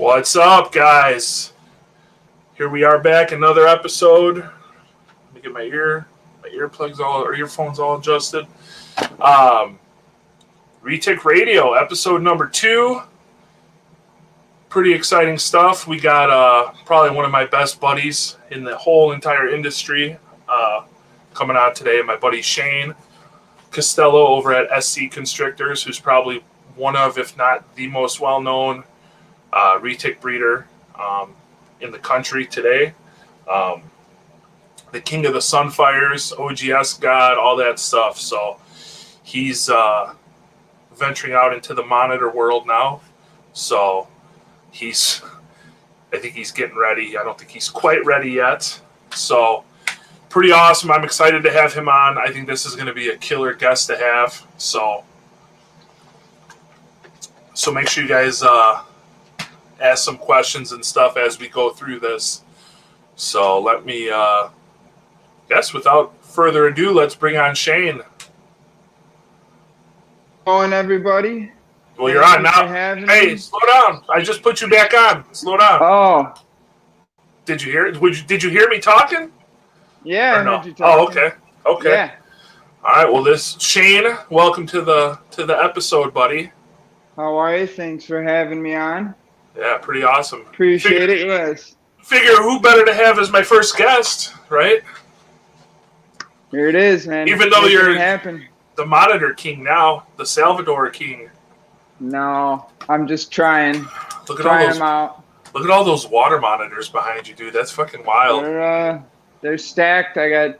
What's up, guys? Here we are back, another episode. Let me get my earphones all adjusted. Retic Radio, episode number 2. Pretty exciting stuff. We got probably one of my best buddies in the whole entire industry coming on today. My buddy Shane Castello over at SCConstrictors, who's probably one of, if not the most well-known Retic breeder in the country today. The king of the Sunfires, OGS god, all that stuff. So he's venturing out into the monitor world now. So I think he's getting ready. I don't think he's quite ready yet. So pretty awesome. I'm excited to have him on. I think this is going to be a killer guest to have. So make sure you guys ask some questions and stuff as we go through this. So let me, without further ado, let's bring on Shane. Going, everybody. Well, you're on now. Hey, slow down. I just put you back on. Slow down. Oh. Did you hear? Did you hear me talking? Yeah, or no? I heard you talking. Oh, okay. Yeah. All right. Well, Shane, welcome to the episode, buddy. How are you? Thanks for having me on. Yeah, pretty awesome. Appreciate it. Yes. Figure who better to have as my first guest, right? Here it is, man. Even though you're happen. The monitor king now, the Salvador king. No, I'm just trying. Look at all those water monitors behind you, dude. That's fucking wild. They're stacked. I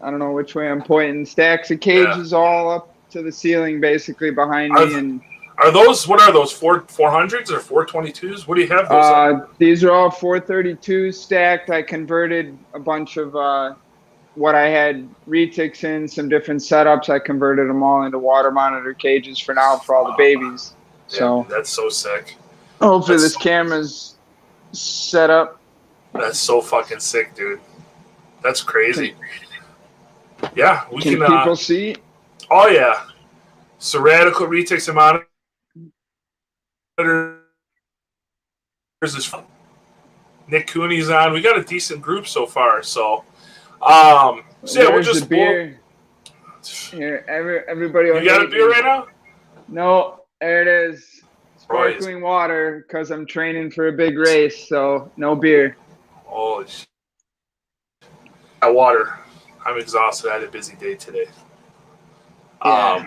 don't know which way I'm pointing. Stacks of cages all up to the ceiling, basically behind me. And what are those 400s or 422s? What do you have those? These are all 432s stacked. I converted a bunch of what I had retics in, some different setups. I converted them all into water monitor cages for now for all the babies. Yeah, so that's so sick. Hopefully this camera's set up. That's so fucking sick, dude. That's crazy. Yeah, we can. People see? Oh yeah, so radical retics and monitors is fun. Nick Cooney's on. We got a decent group so far. So, we'll just the beer. Here, everybody. You got a beer right now? No, there it is. Sparkling water, because I'm training for a big race, so no beer. Holy shit. Water. I'm exhausted. I had a busy day today. Yeah.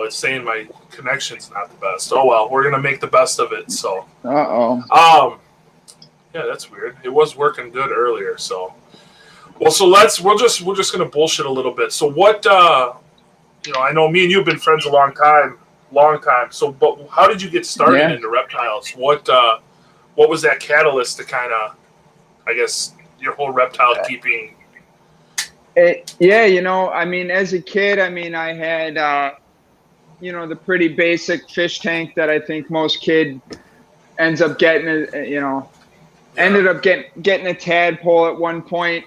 It's saying my connection's not the best. Oh well, we're gonna make the best of it. So. Yeah, that's weird. It was working good earlier. So. Well, so we're just gonna bullshit a little bit. So what? I know me and you've been friends a long time. So, but how did you get started into reptiles? What was that catalyst to kind of, I guess, your whole reptile keeping? As a kid, I had, the pretty basic fish tank that I think most kid ends up getting, ended up getting a tadpole at one point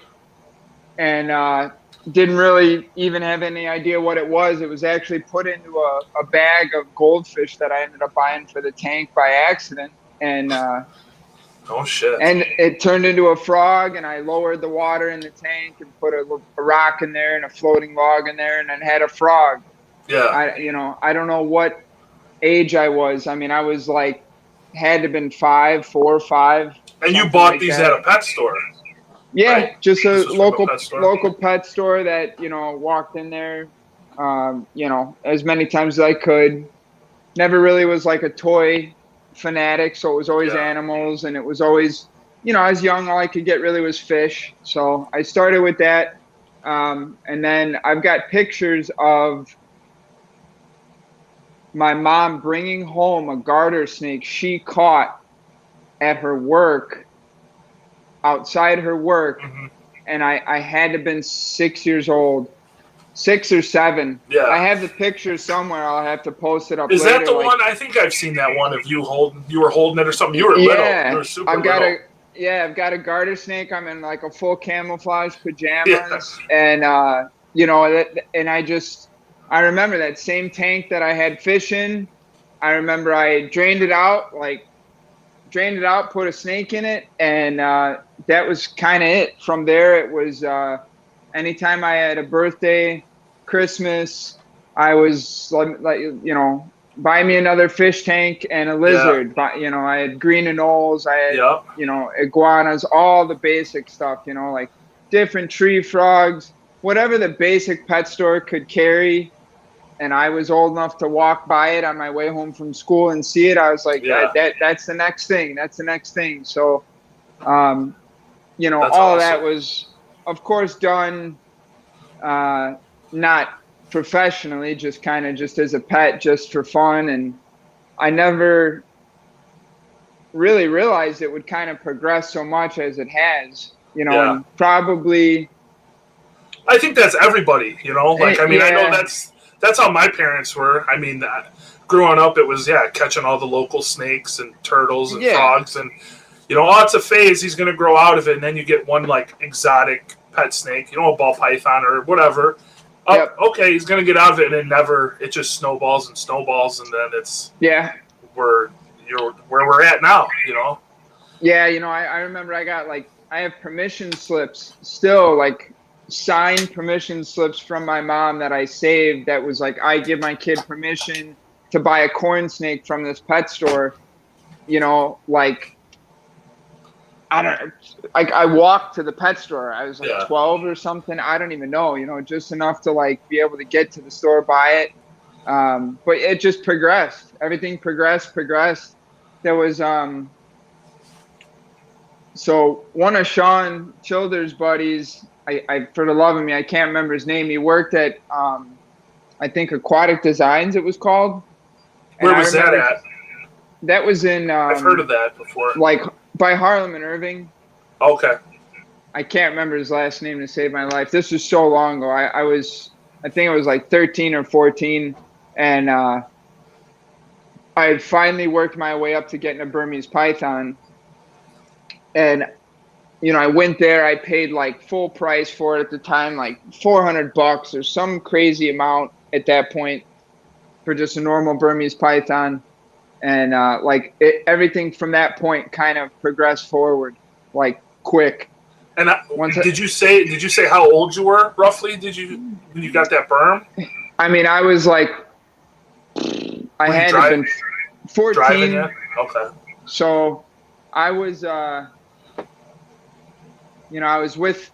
and didn't really even have any idea what it was. It was actually put into a bag of goldfish that I ended up buying for the tank by accident. And oh shit! And it turned into a frog, and I lowered the water in the tank and put a rock in there and a floating log in there, and then had a frog. Yeah. I don't know what age I was. I was like, had to have been 4 or 5. And you bought these at a pet store? Yeah, right? Just a local pet store that, walked in there, as many times as I could. Never really was like a toy fanatic, so it was always animals, and it was always, I was young, all I could get really was fish. So I started with that, and then I've got pictures of my mom bringing home a garter snake she caught at her work, outside her work, and I had to have been 6 years old. 6 or 7. Yeah. I have the picture somewhere. I'll have to post it up Is later. That the one? I think I've seen that one of you were holding it or something. You were little. You were super little. I've got a garter snake. I'm in like a full camouflage pajamas. And, and I remember that same tank that I had fish in. I remember I drained it out like drained it out, put a snake in it, and that was kind of it. From there, it was anytime I had a birthday, Christmas, I was like buy me another fish tank and a lizard. But I had green anoles, I had iguanas, all the basic stuff. Like different tree frogs, whatever the basic pet store could carry. And I was old enough to walk by it on my way home from school and see it. I was like, that's the next thing. That's the next thing. So, all of that was, of course, done not professionally, just kind of just as a pet, just for fun. And I never really realized it would kind of progress so much as it has, and probably. I think that's everybody, like, I mean, I know that's how my parents were. I mean, growing up, it was, catching all the local snakes and turtles and frogs. And, it's a phase. He's going to grow out of it. And then you get one, like, exotic pet snake, a ball python or whatever. Okay, he's going to get out of it. And it just snowballs and snowballs. And then it's where we're at now, Yeah, I remember I have permission slips still, like, signed permission slips from my mom that I saved that was like, I give my kid permission to buy a corn snake from this pet store, like I walked to the pet store. I was like 12 or something. I don't even know, just enough to like be able to get to the store, buy it. But it just progressed. Everything progressed. There was, so one of Sean Childers' buddies, I for the love of me, I can't remember his name. He worked at, I think Aquatic Designs, it was called. Where was that at? That was in. I've heard of that before. Like by Harlem and Irving. Okay. I can't remember his last name to save my life. This was so long ago. I think I was like 13 or 14, and I had finally worked my way up to getting a Burmese python, and. I went there, I paid like full price for it at the time, like $400 or some crazy amount at that point for just a normal Burmese python. And everything from that point kind of progressed forward, like quick. And did you say how old you were roughly? When you got that berm? I mean, I was like, I had to have been 14. Driving yet? Okay. So I was, I was with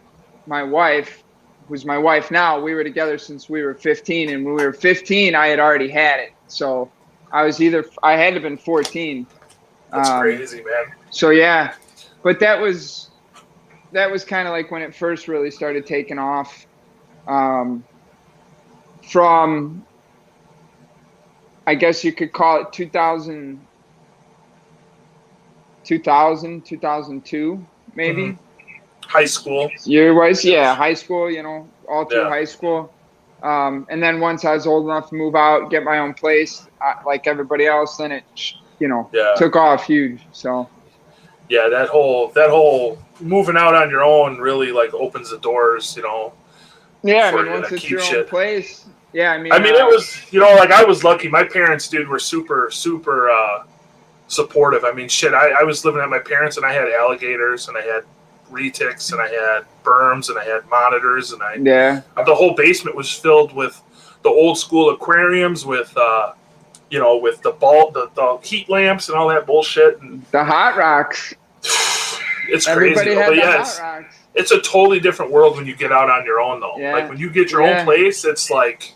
my wife, who's my wife now. We were together since we were 15, and when we were 15, I had already had it. So I had to have been 14. That's crazy, man. So yeah, but that was kind of like when it first really started taking off. From, I guess you could call it 2002, maybe. Mm-hmm. High school. Year-wise, high school, all through high school. And then once I was old enough to move out, get my own place, like everybody else, then it, took off huge. So. Yeah, that whole moving out on your own really like opens the doors, Yeah, I mean, once it's your own place. Yeah, I mean, it was, like I was lucky. My parents, dude, were super, super supportive. I mean, shit, I was living at my parents' and I had alligators and I had retics and I had berms and I had monitors and the whole basement was filled with the old school aquariums with with the heat lamps and all that bullshit and the hot rocks. It's crazy. Hot rocks. It's a totally different world when you get out on your own though. Yeah. Like when you get your own place, it's like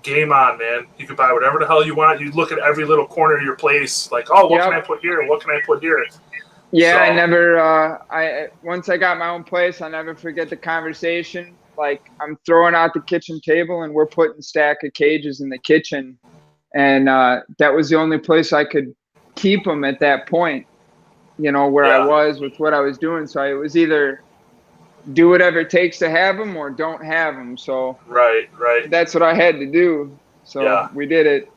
game on, man. You can buy whatever the hell you want. You look at every little corner of your place like, oh, what can I put here? What can I put here? Yeah, so. I never, once I got my own place, I'll never forget the conversation. Like, I'm throwing out the kitchen table and we're putting a stack of cages in the kitchen. And that was the only place I could keep them at that point, where I was with what I was doing. So it was either do whatever it takes to have them or don't have them. So right. That's what I had to do. So we did it.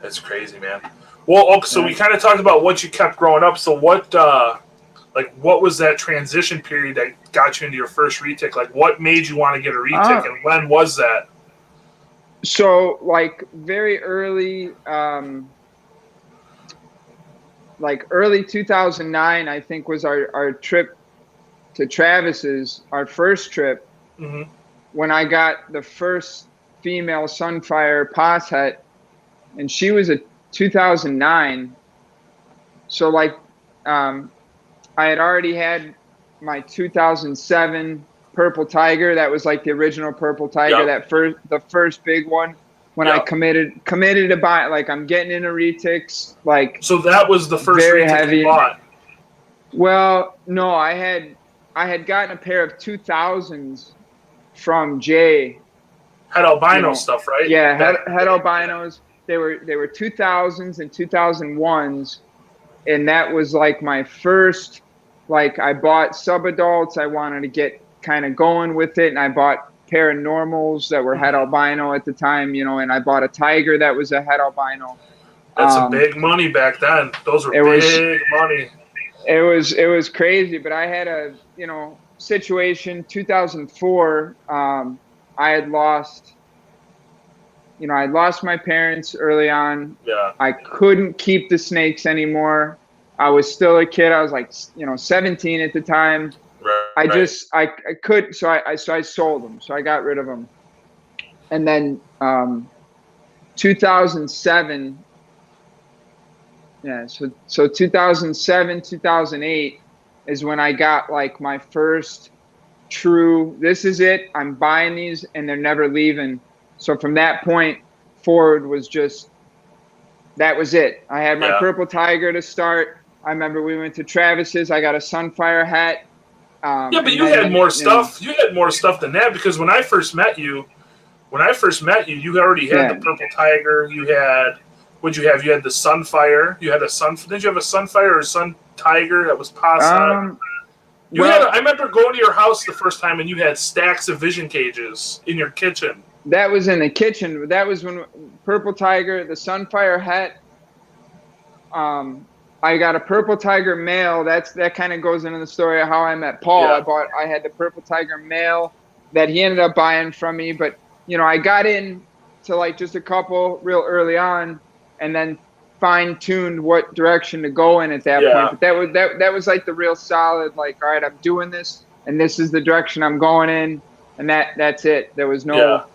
That's crazy, man. Well, so we kind of talked about what you kept growing up. So what was that transition period that got you into your first retic? Like, what made you want to get a retic, and when was that? So, like, very early, like early 2009, I think was our trip to Travis's, our first trip, when I got the first female Sunfire posset, and she was a 2009. So like, I had already had my 2007 Purple Tiger. That was like the original Purple Tiger, the first big one. When I committed to buy, like I'm getting into Retics, like. So that was the first very Retic heavy. you bought? Well, no, I had gotten a pair of 2000s from Jay. Had albino stuff, right? Yeah, had albinos. They were 2000s and 2001s, and that was like my first. Like I bought subadults. I wanted to get kind of going with it, and I bought pair of normals that were het albino at the time, and I bought a tiger that was a het albino. That's some big money back then. Those were big money. It was crazy, but I had a situation. 2004, I had lost my parents early on. Yeah. I couldn't keep the snakes anymore. I was still a kid. I was like 17 at the time. Right. I could, so I sold them. So I got rid of them. And then 2007, so 2007, 2008 is when I got like my first true, this is it, I'm buying these and they're never leaving. So from that point forward that was it. I had my Purple Tiger to start. I remember we went to Travis's. I got a Sunfire hat. But you had more stuff. You had more stuff than that, because when I first met you, you already had the Purple Tiger. You had, what'd you have? You had the Sunfire. Did you have a Sunfire or a Sun Tiger that was posset? I remember going to your house the first time and you had stacks of vision cages in your kitchen. That was in the kitchen. That was when Purple Tiger, the Sunfire hat. I got a Purple Tiger male. That kind of goes into the story of how I met Paul. Yeah. I had the Purple Tiger male that he ended up buying from me. But, I got in to like just a couple real early on and then fine-tuned what direction to go in at that point. But that was like the real solid, like, all right, I'm doing this and this is the direction I'm going in. And that's it. There was no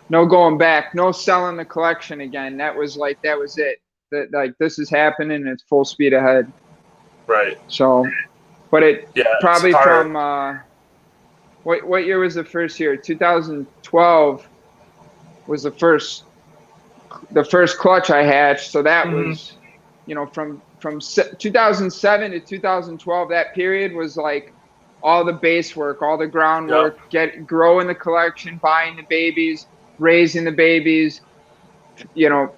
going back, no selling the collection again. That was it. Like this is happening, it's full speed ahead. Right. So, but probably from what year was the first year? 2012 was the first clutch I hatched. So that was, from 2007 to 2012. That period was like all the base work, all the groundwork, growing the collection, buying the babies, raising the babies.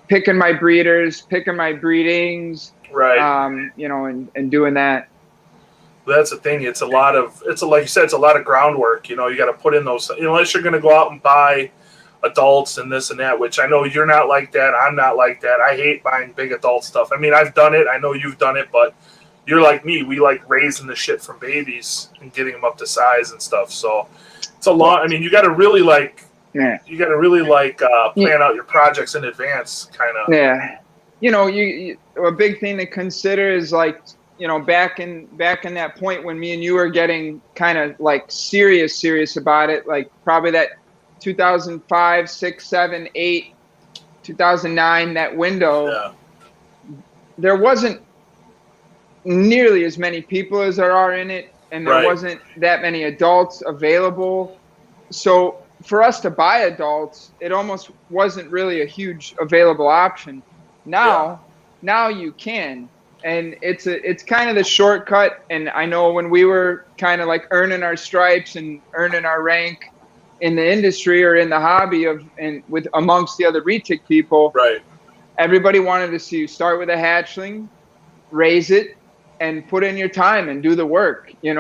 Picking my breeders, picking my breedings, right? And doing that. That's the thing. It's like you said, it's a lot of groundwork. You got to put in those. Unless you're going to go out and buy adults and this and that, which I know you're not like that. I'm not like that. I hate buying big adult stuff. I mean, I've done it. I know you've done it, but you're like me. We like raising the shit from babies and getting them up to size and stuff. So it's a lot. I mean, you got to really you got to really plan out your projects in advance, kind of. Yeah, a big thing to consider is like, back in that point when me and you were getting kind of like serious about it, like probably that 2005, 6, 7, 8, 2009, that window. Yeah. There wasn't nearly as many people as there are in it, and there wasn't that many adults available. So for us to buy adults, it almost wasn't really a huge available option. Now you can, and it's kind of the shortcut. And I know when we were kind of like earning our stripes and earning our rank in the industry or in the hobby with amongst the other Retic people, everybody wanted to see you start with a hatchling, raise it, and put in your time and do the work. And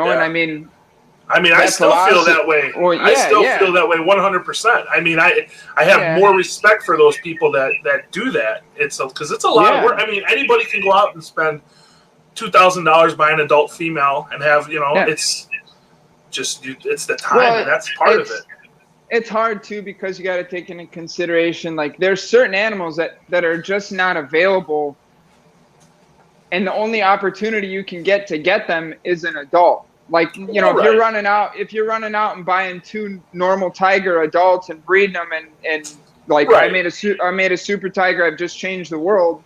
I still feel that way. Well, I still feel that way 100%. I mean, I have more respect for those people that do that. Because it's a lot of work. I mean, anybody can go out and spend $2,000 buying an adult female and have, it's the time, and that's part of it. It's hard too, because you got to take into consideration, like there's certain animals that are just not available and the only opportunity you can get to get them is an adult. Like, you know, if you're running out and buying 2 normal tiger adults and breeding them and like I made a super tiger, I've just changed the world.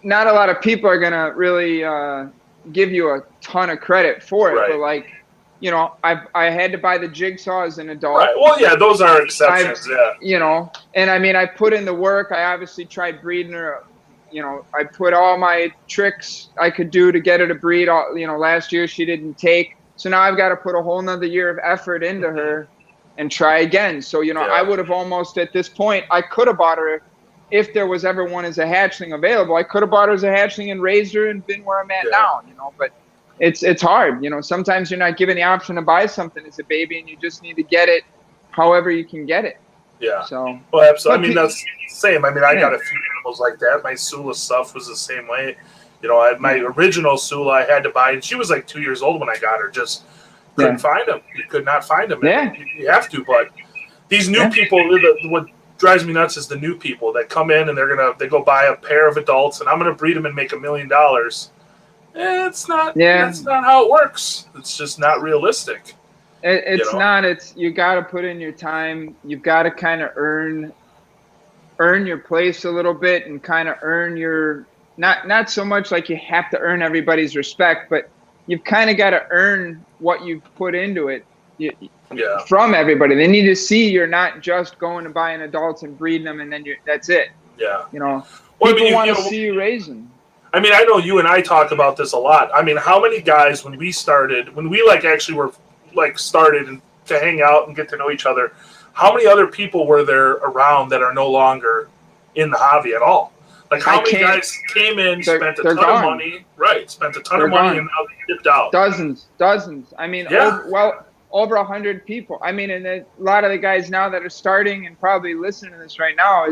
Not a lot of people are gonna really give you a ton of credit for it, but like, you know, I had to buy the jigsaw as an adult. Right. Well, yeah, those are exceptions. Yeah. You know, and I mean, I put in the work. I obviously tried breeding her. You know, I put all my tricks I could do to get her to breed. You know, last year she didn't take, so now I've got to put a whole nother year of effort into her and try again. So, you know, I would have almost at this point, I could have bought her if there was ever one as a hatchling available. I could have bought her as a hatchling and raised her and been where I'm at now. You know, but it's hard. You know, sometimes you're not given the option to buy something as a baby, and you just need to get it however you can get it. Yeah. So. Well, absolutely. I mean, that's the same. I mean, I got a few animals like that. My Sula stuff was the same way. You know, my original Sula I had to buy, and she was like 2 years old when I got her. Just couldn't find them. You could not find them. Yeah. You have to, but these new people, what drives me nuts is the new people that come in and they go buy a pair of adults, and I'm gonna breed them and make $1 million. It's not. That's not how it works. It's just not realistic. It's not. It's, you got to put in your time. You've got to kind of earn your place a little bit, and kind of earn your, not so much like you have to earn everybody's respect, but you've kind of got to earn what you've put into it from everybody. They need to see you're not just going to buying adults and breeding them and then that's it. Yeah. You know, people want to see you raising. I mean, I know you and I talk about this a lot. I mean, how many guys when we like actually were like started and to hang out and get to know each other, how many other people were there around that are no longer in the hobby at all? Like how many guys came in, spent a ton of money, spent a ton of money and now they dipped out? Dozens. I mean, over 100 people. I mean, and a lot of the guys now that are starting and probably listening to this right now,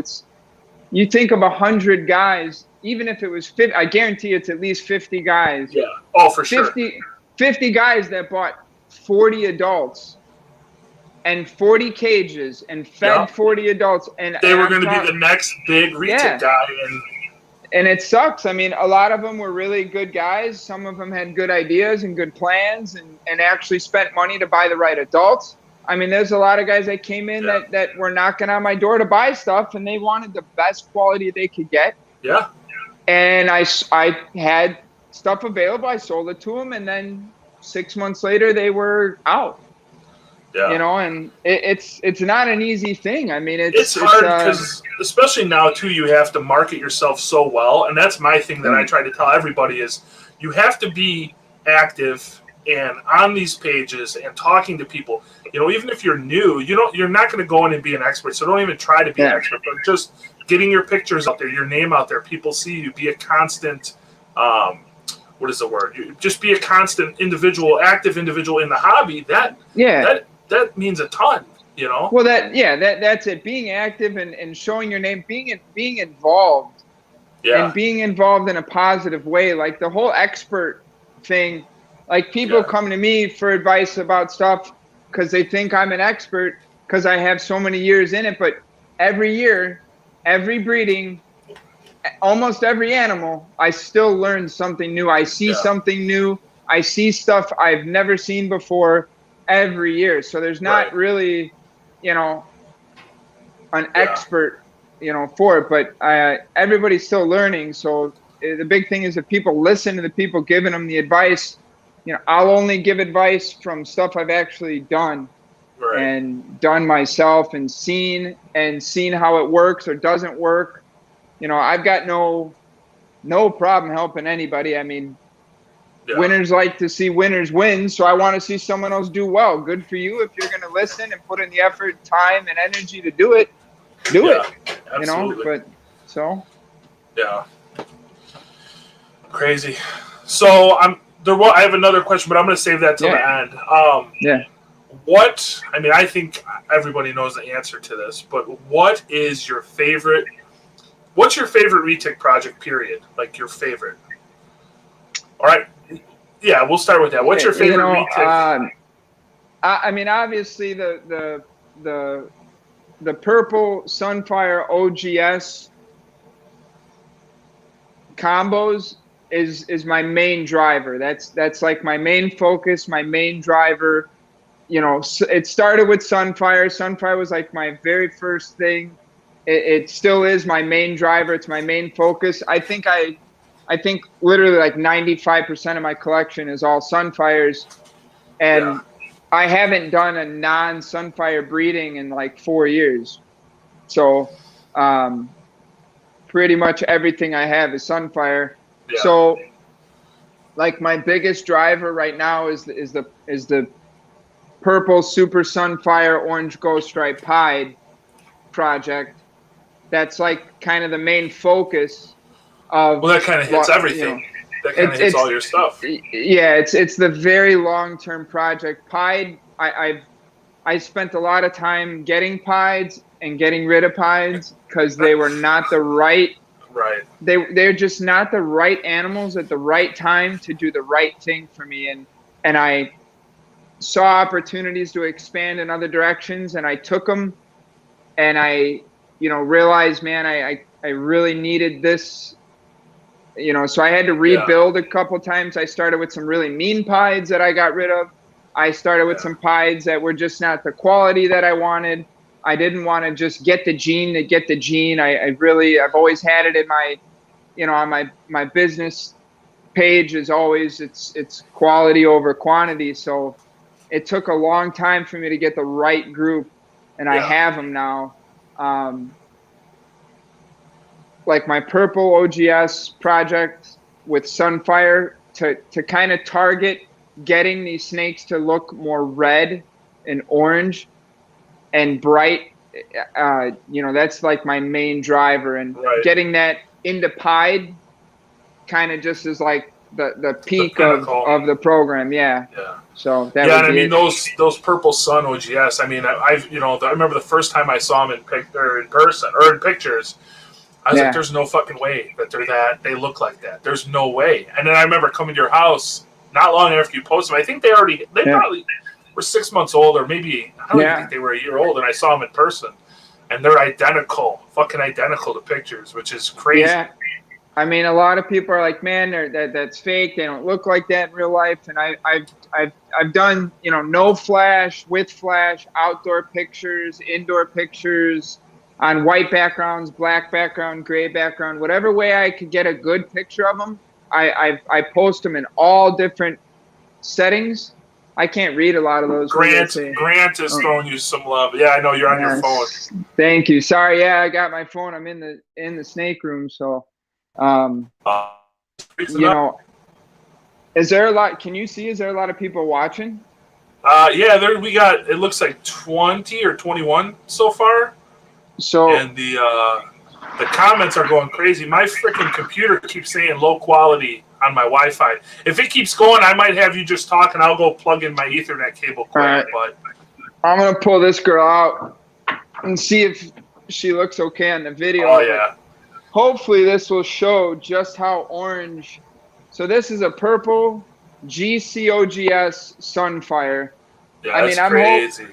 you think of 100 guys, even if it was 50, I guarantee it's at least 50 guys. Yeah. Oh, for sure. 50 guys that bought 40 adults and 40 cages and fed 40 adults, and they were going to be the next big Retic guy. And it sucks. I mean, a lot of them were really good guys. Some of them had good ideas and good plans and actually spent money to buy the right adults. I mean, there's a lot of guys that came in that were knocking on my door to buy stuff, and they wanted the best quality they could get. Yeah. And I had stuff available. I sold it to them, and then 6 months later, they were out. Yeah. You know, and it's not an easy thing. I mean, it's hard because especially now too, you have to market yourself so well, and that's my thing that I try to tell everybody is you have to be active and on these pages and talking to people. You know, even if you're new, you're not going to go in and be an expert, so don't even try to be an expert. But just getting your pictures out there, your name out there, people see you. Be a constant. What is the word? Just be a constant individual, active individual in the hobby. That means a ton, you know? Well, that's it. Being active and showing your name, being involved, and being involved in a positive way. Like the whole expert thing, like people come to me for advice about stuff because they think I'm an expert because I have so many years in it. But every year, every breeding, almost every animal, I still learn something new. I see something new. I see stuff I've never seen before. Every year, so there's not really, you know, an expert, you know, for it, but everybody's still learning. So the big thing is that people listen to the people giving them the advice. You know, I'll only give advice from stuff I've actually done and done myself and seen how it works or doesn't work. You know, I've got no problem helping anybody. I mean, winners like to see winners win, so I want to see someone else do well. Good for you if you're going to listen and put in the effort, time, and energy to do it. Do it. Absolutely. You know, but so. Yeah. Crazy. So I have another question, but I'm going to save that till the end. I mean, I think everybody knows the answer to this, but what's your favorite Retic project, period? Like your favorite. All right. Yeah, we'll start with that. What's your favorite Retic? I mean, obviously the purple Sunfire OGS combos is my main driver. That's like my main focus, my main driver. You know, it started with Sunfire. Sunfire was like my very first thing. It still is my main driver. It's my main focus. I think literally like 95% of my collection is all Sunfires, and I haven't done a non-Sunfire breeding in like 4 years. So pretty much everything I have is Sunfire. Yeah. So like my biggest driver right now is the purple Super Sunfire Orange Ghost Stripe Pied project. That's like kind of the main focus of. Well, that kind of hits everything. You know, that kind of hits all your stuff. Yeah, it's the very long-term project. Pied, I spent a lot of time getting pieds and getting rid of pieds because they were not the right. Right. They're just not the right animals at the right time to do the right thing for me, and I saw opportunities to expand in other directions, and I took them, and I, you know, realized, man, I really needed this, you know, so I had to rebuild a couple times. I started with some really mean pieds that I got rid of. I started with some pieds that were just not the quality that I wanted. I didn't want to just get the gene to get the gene. I've always had it in my, you know, on my business page is always, it's quality over quantity. So it took a long time for me to get the right group, and I have them now. Like my purple OGS project with Sunfire to kind of target getting these snakes to look more red and orange and bright. You know, that's like my main driver, and getting that into pied kind of just is like the peak of the program. Yeah. So that and I mean those purple sun OGS. I mean, I remember the first time I saw them in person or in pictures. I was like, "There's no fucking way that they look like that. There's no way." And then I remember coming to your house not long after you posted them. I think they probably were 6 months old, or maybe I don't even think they were a year old. And I saw them in person, and they're fucking identical to pictures, which is crazy. Yeah. I mean, a lot of people are like, man, that's fake. They don't look like that in real life. And I've done, you know, no flash, with flash, outdoor pictures, indoor pictures on white backgrounds, black background, gray background, whatever way I could get a good picture of them. I post them in all different settings. I can't read a lot of those. Grant is throwing you some love. Yeah, I know you're on your phone. Thank you. Sorry. Yeah, I got my phone. I'm in the snake room. So, you know, is there a lot? Can you see? Is there a lot of people watching? Yeah, we got. It looks like 20 or 21 so far. So and the comments are going crazy. My freaking computer keeps saying low quality on my Wi-Fi. If it keeps going, I might have you just talk, and I'll go plug in my Ethernet cable quick. Right. But I'm gonna pull this girl out and see if she looks okay on the video. Oh yeah. Hopefully this will show just how orange. So this is a purple GCOGS Sunfire. Yeah, that's crazy.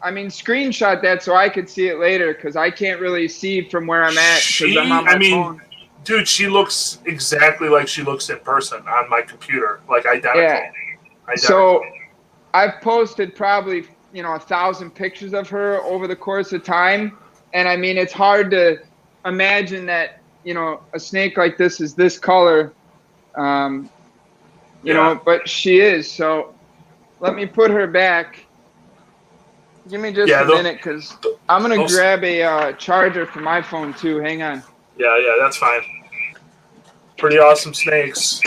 I mean, screenshot that so I could see it later, because I can't really see from where I'm at because I'm on my phone. Dude, she looks exactly like she looks in person on my computer, like identical. Yeah. So I've posted probably, you know, 1,000 pictures of her over the course of time, and I mean, it's hard to imagine that, you know, a snake like this is this color, you know, but she is. So let me put her back. Give me just a minute, because I'm going to grab a charger for my phone too. Hang on. Yeah, that's fine. Pretty awesome snakes.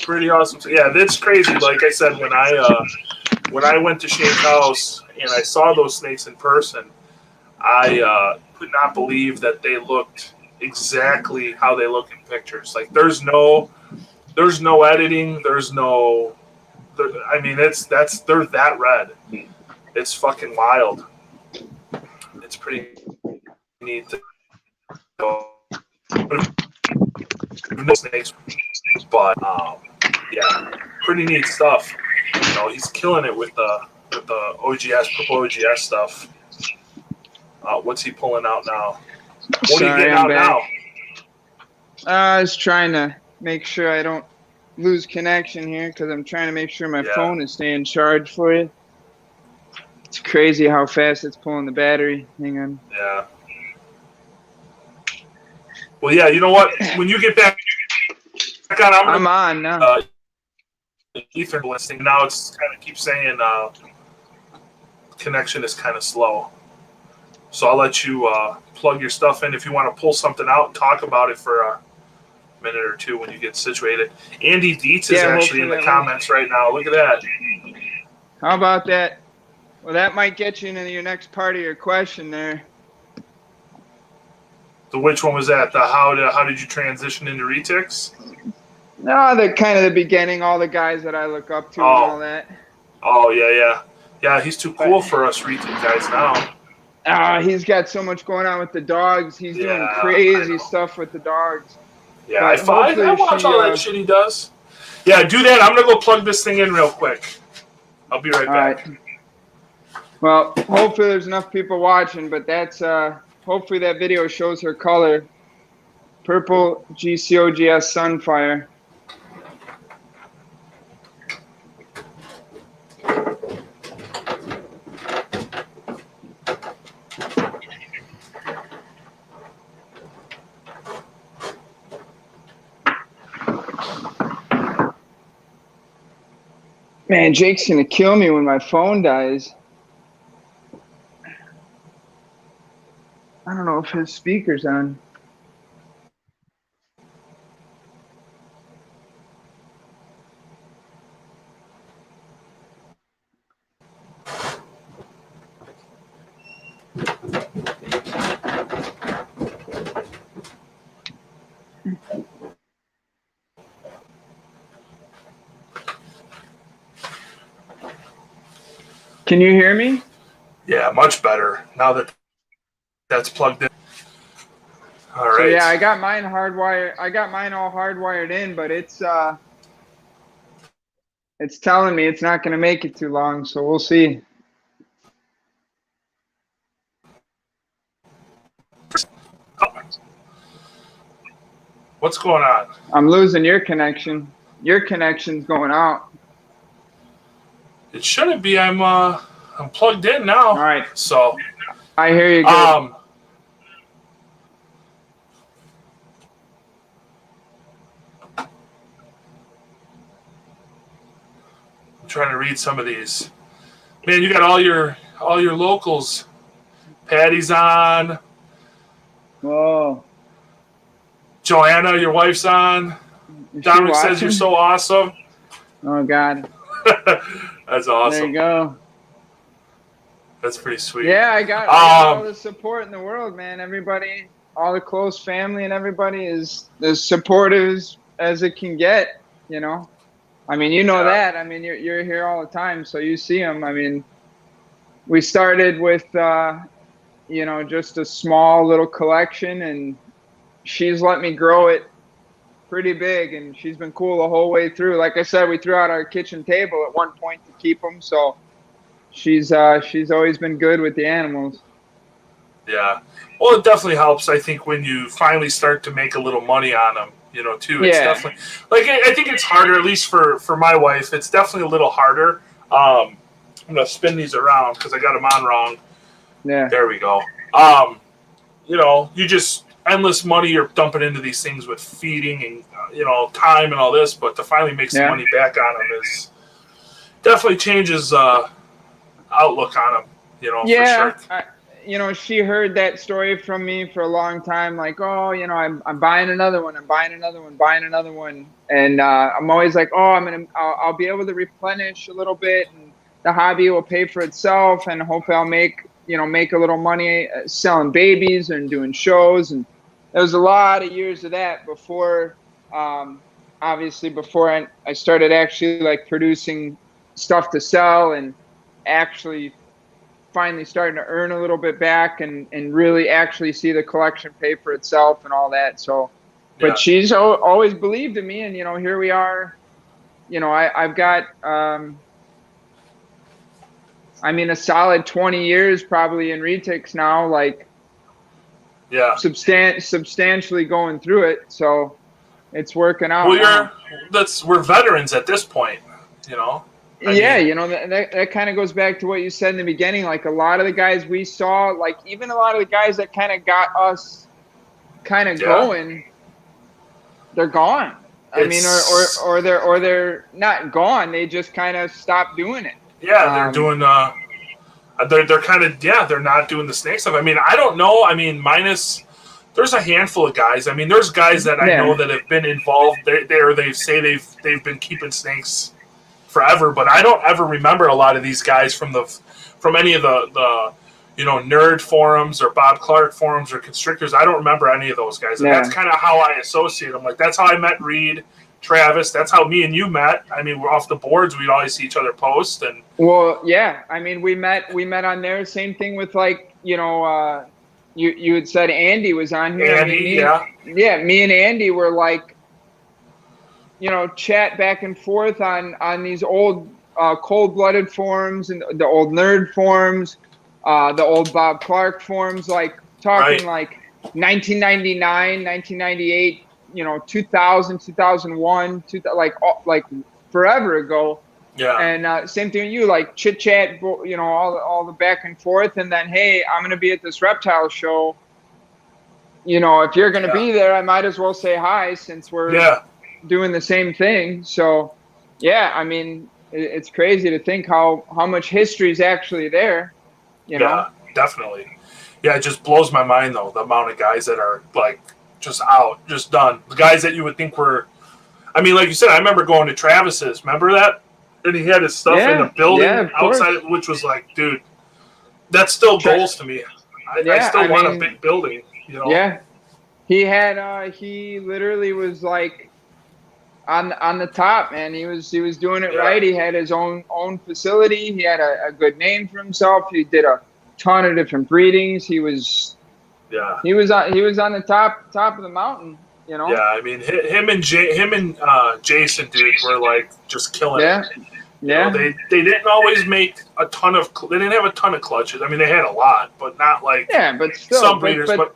Pretty awesome. Yeah, that's crazy. Like I said, when I went to Shane's house and I saw those snakes in person, I could not believe that they looked exactly how they look in pictures. Like there's no editing. I mean, they're that red. It's fucking wild. It's pretty neat to go. Snakes, but yeah, pretty neat stuff. You know, he's killing it with the OGS, purple OGS stuff. What's he pulling out now? What are you getting out now? I was trying to make sure I don't lose connection here because I'm trying to make sure my Yeah. phone is staying charged for you. It's crazy how fast it's pulling the battery. Hang on. Yeah. Well, yeah. You know what? When you get back on, I'm on now. Ethernet listing. Now it's kind of keeps saying connection is kind of slow. So I'll let you plug your stuff in if you want to pull something out and talk about it for a minute or two when you get situated. Andy Dietz is actually in the comments right now. Look at that. How about that? Well, that might get you into your next part of your question there. So which one was that? The how did you transition into Retics? No, the kind of the beginning, all the guys that I look up to and all that. Oh, yeah. He's too cool for us Retic guys now. He's got so much going on with the dogs. He's doing crazy stuff with the dogs. Yeah, I watch all that shit he does. Yeah, do that. I'm going to go plug this thing in real quick. I'll be right back. Right. Well, hopefully there's enough people watching, but that's hopefully that video shows her color. Purple GCOGS Sunfire. Man, Jake's gonna kill me when my phone dies. I don't know if his speaker's on. Can you hear me? Yeah, much better now that that's plugged in. All right. So yeah, I got mine hardwired. I got mine all hardwired in, but it's telling me it's not going to make it too long. So we'll see. What's going on? I'm losing your connection. Your connection's going out. It shouldn't be. I'm plugged in now. All right. So I hear you good. I'm trying to read some of these. Man, you got all your locals. Patty's on. Whoa. Joanna, your wife's on. Dominic says you're so awesome. Oh God. That's awesome. There you go. That's pretty sweet. Yeah, I got all the support in the world, man. Everybody, all the close family and everybody is as supportive as it can get, you know. I mean, you know that. I mean, you're here all the time, so you see them. I mean, we started with, you know, just a small little collection, and she's let me grow it pretty big, and she's been cool the whole way through. Like I said, we threw out our kitchen table at one point to keep them, so she's always been good with the animals. Yeah. Well, it definitely helps, I think, when you finally start to make a little money on them, you know, too. It's definitely, like, I think it's harder, at least for my wife. It's definitely a little harder. I'm going to spin these around because I got them on wrong. Yeah. There we go. You know, you just, endless money you're dumping into these things with feeding and, you know, time and all this, but to finally make some money back on them is definitely changes outlook on them, you know, for sure. You know, she heard that story from me for a long time, like, oh, you know, I'm buying another one, buying another one. And I'm always like, oh, I'll be able to replenish a little bit, and the hobby will pay for itself, and hopefully I'll make a little money selling babies and doing shows. And there was a lot of years of that before, obviously before I started actually like producing stuff to sell and actually finally starting to earn a little bit back and really actually see the collection pay for itself and all that. So, but she's always believed in me, and, you know, here we are, you know, I've got, I mean, a solid 20 years probably in Retics now, like, substantially going through it. So, it's working out. Well, we're veterans at this point, you know. I mean, that kind of goes back to what you said in the beginning. Like a lot of the guys we saw, like even a lot of the guys that kind of got us kind of going, they're gone. I mean, or they're not gone. They just kind of stopped doing it. Yeah, they're doing. They're kind of they're not doing the snake stuff. I mean, I don't know. I mean, there's a handful of guys. I mean, there's guys that I know that have been involved. They say they've been keeping snakes forever, but I don't ever remember a lot of these guys from any of the nerd forums or Bob Clark forums or constrictors. I don't remember any of those guys. And that's kind of how I associate them. Like that's how I met Reed, Travis. That's how me and you met. I mean, we're off the boards. We'd always see each other post. And I mean, we met on there. Same thing with like, you had said Andy was on here. Andy, me and Andy were like, chat back and forth on these old cold-blooded forums and the old nerd forums, the old Bob Clark forums, like talking like 1999, 1998, 2000, 2001, like forever ago. Yeah. And same thing with you, like chit chat, all the back and forth, and then hey, I'm gonna be at this reptile show. If you're gonna be there, I might as well say hi since we're doing the same thing. So, I mean, it's crazy to think how much history is actually there. Yeah, definitely. Yeah, it just blows my mind though the amount of guys that are like just out, just done. The guys that you would think were, I mean, like you said, I remember going to Travis's. Remember that? And he had his stuff in a building outside, which was like, dude, that's still goals to me. I still want a big building. Yeah, he had. He literally was like on the top, man. He was doing it right. He had his own facility. He had a good name for himself. He did a ton of different breedings. He was on the top of the mountain. Yeah, I mean, him and Jason, dude, were like just killing it. Yeah. They didn't always make a ton of. They didn't have a ton of clutches. I mean, they had a lot, but not like but still, some breeders. But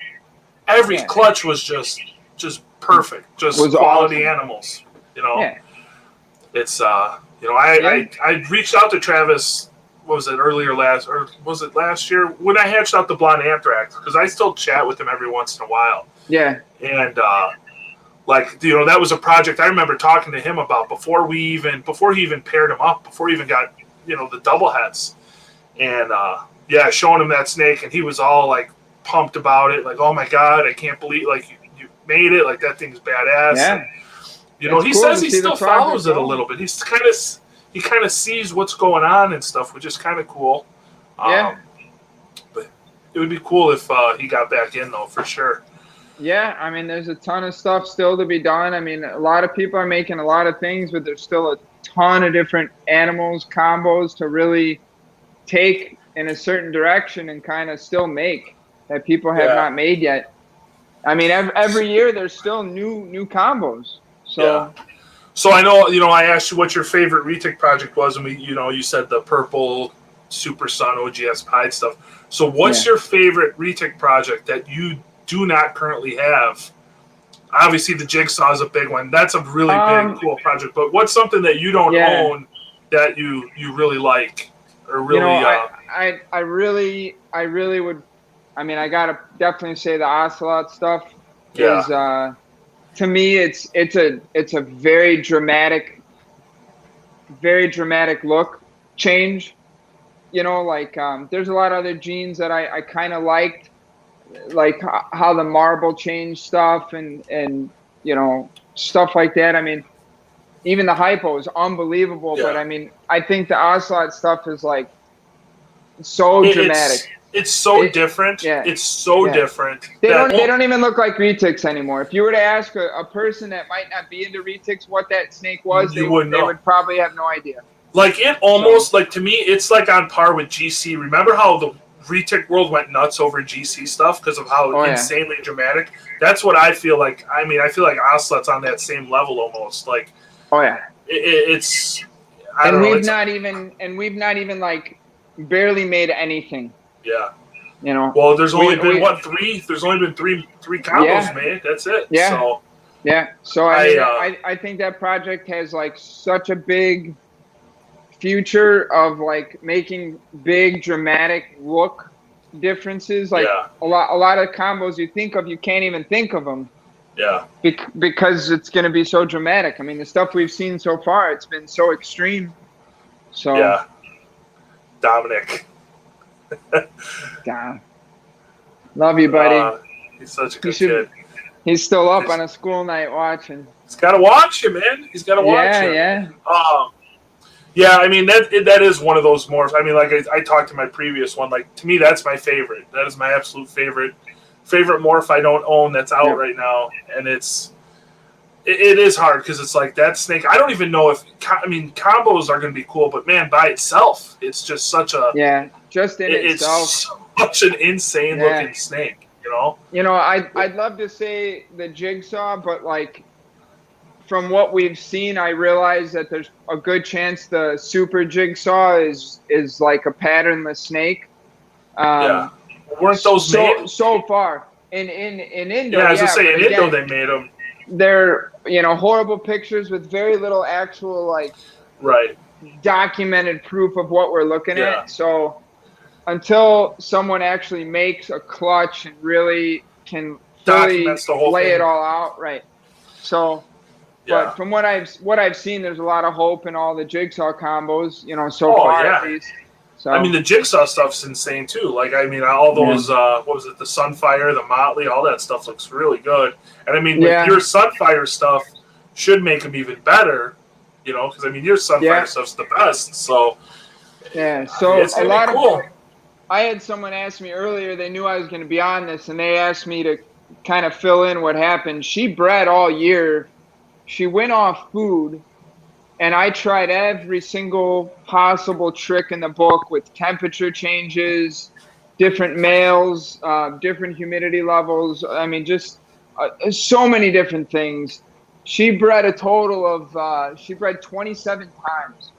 every clutch was just perfect. Just quality animals. It's I reached out to Travis. What was it was it last year when I hatched out the blonde anthrax? Because I still chat with him every once in a while. Yeah. And that was a project I remember talking to him about before he even paired him up, before he even got the double heads, and showing him that snake, and he was all like pumped about it, like, oh my god, I can't believe like you made it, like that thing's badass. Yeah. And, he says he still follows it a little bit. He kind of sees what's going on and stuff, which is kind of cool. But it would be cool if he got back in though, for sure. Yeah, I mean, there's a ton of stuff still to be done. I mean, a lot of people are making a lot of things, but there's still a ton of different animals, combos to really take in a certain direction and kind of still make that people have not made yet. I mean, every year there's still new combos. So, so I know, I asked you what your favorite Retic project was, and you said the purple Super Sun OGS Pied stuff. So what's your favorite Retic project that you do not currently have? Obviously, the Jigsaw is a big one. That's a really big, cool project. But what's something that you don't own that you really like, or really? I really would. I mean, I gotta definitely say the Ocelot stuff is. To me, it's a very dramatic look change. There's a lot of other genes that I kind of liked. Like how the marble changed stuff and stuff like that. I mean, even the hypo is unbelievable, but I mean, I think the Ocelot stuff is like so dramatic. It's so different. Yeah. It's so different. They don't even look like retics anymore. If you were to ask a person that might not be into retics what that snake was, they would probably have no idea. Like it almost like, to me, it's like on par with GC. Remember how the Retic world went nuts over GC stuff because of how insanely dramatic? That's what I feel like. I mean, I feel like Ocelot's on that same level almost. Like, it's. We've not even like barely made anything. Yeah. Well, there's only been three? There's only been three combos made. That's it. Yeah. So Yeah. So I think that project has like such a big future of like making big dramatic look differences. Like Yeah. a lot of combos you think of, you can't even think of them Yeah. because it's going to be so dramatic. I mean, the stuff we've seen so far, it's been so extreme. So Yeah. Dominic. God, love you, buddy. He's such a He good should. kid. He's still up on a school night watching. He's got to watch him, man. He's got to watch him. Yeah. Yeah, I mean that is one of those morphs. I mean, like I talked to my previous one. Like to me, that's my favorite. That is my absolute favorite morph I don't own that's out right now, and it is hard because it's like that snake. I don't even know if combos are going to be cool, but man, by itself, it's just such a just in itself, such an insane looking snake. I'd love to say the jigsaw, but like from what we've seen, I realize that there's a good chance the super jigsaw is like a patternless snake. Weren't those made so far in Indo? Yeah, I was gonna say in Indo they made them. They're horrible pictures with very little actual like documented proof of what we're looking at. So until someone actually makes a clutch and really can fully lay it all out, right? So. But from what I've seen, there's a lot of hope in all the jigsaw combos, so far at least. So I mean, the jigsaw stuff's insane too. Like, I mean, all those what was it, the Sunfire, the Motley, all that stuff looks really good. And I mean, with your Sunfire stuff should make them even better, because I mean, your Sunfire stuff's the best. So so it's a lot cool. I had someone ask me earlier. They knew I was going to be on this, and they asked me to kind of fill in what happened. She bred all year. She went off food, and I tried every single possible trick in the book with temperature changes, different males, different humidity levels. I mean, just so many different things. She bred a total of, she bred 27 times.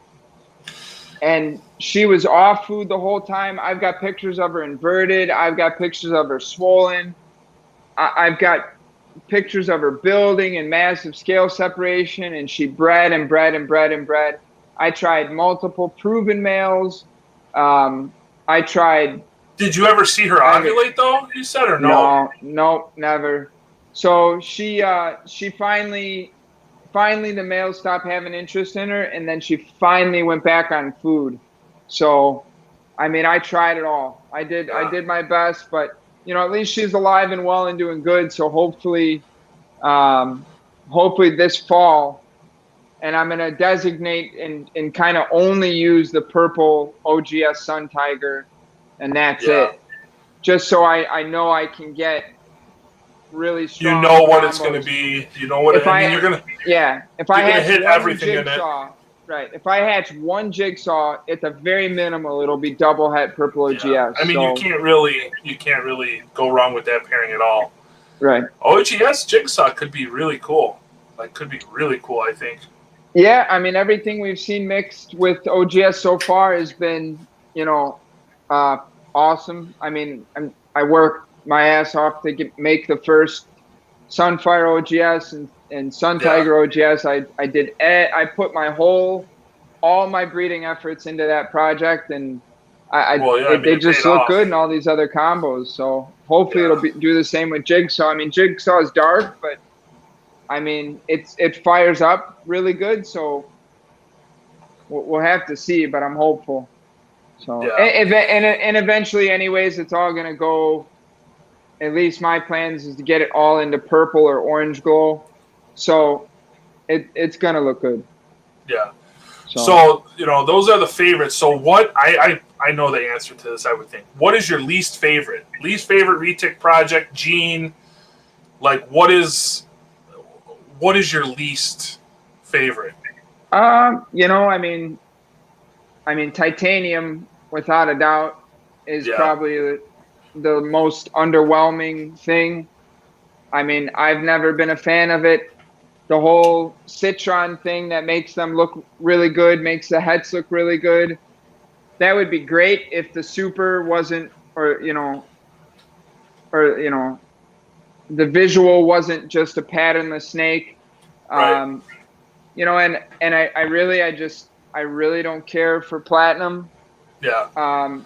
And she was off food the whole time. I've got pictures of her inverted. I've got pictures of her swollen. I've got pictures of her building and massive scale separation, and she bred and bred and bred and bred. I tried multiple proven males. I tried. Did you ever see her ovulate though? You said or no? No, never. So she finally the males stopped having interest in her, and then she finally went back on food. So, I mean, I tried it all. I did my best, but at least she's alive and well and doing good. So hopefully this fall, and I'm going to designate and kind of only use the purple OGS Sun Tiger, and that's it. Just so I know I can get really strong. You know what it's going to be. You know what you're going to. Yeah. If I had hit everything jigsaw, in it. Right. If I hatch one jigsaw, at the very minimal, it'll be double het purple OGS. Yeah. I mean, you can't really go wrong with that pairing at all. Right. OGS jigsaw could be really cool. I think. Yeah, I mean, everything we've seen mixed with OGS so far has been, awesome. I mean, I worked my ass off to make the first Sunfire OGS and Sun Tiger OGS. I put all my breeding efforts into that project, and they just look good in all these other combos. So hopefully it'll do the same with Jigsaw. I mean, Jigsaw is dark, but I mean it fires up really good. So we'll have to see, but I'm hopeful. So and eventually, anyways, it's all gonna go. At least my plans is to get it all into purple or orange glow. So it's gonna look good. Yeah. So those are the favorites. So what I know the answer to this, I would think. What is your least favorite? Least favorite Retic project, Gene? Like what is your least favorite? I mean titanium without a doubt is probably the most underwhelming thing. I mean, I've never been a fan of it. The whole Citron thing that makes them look really good, makes the heads look really good. That would be great if the super wasn't, or the visual wasn't just a patternless snake. Right. You know, and I really don't care for platinum. Yeah.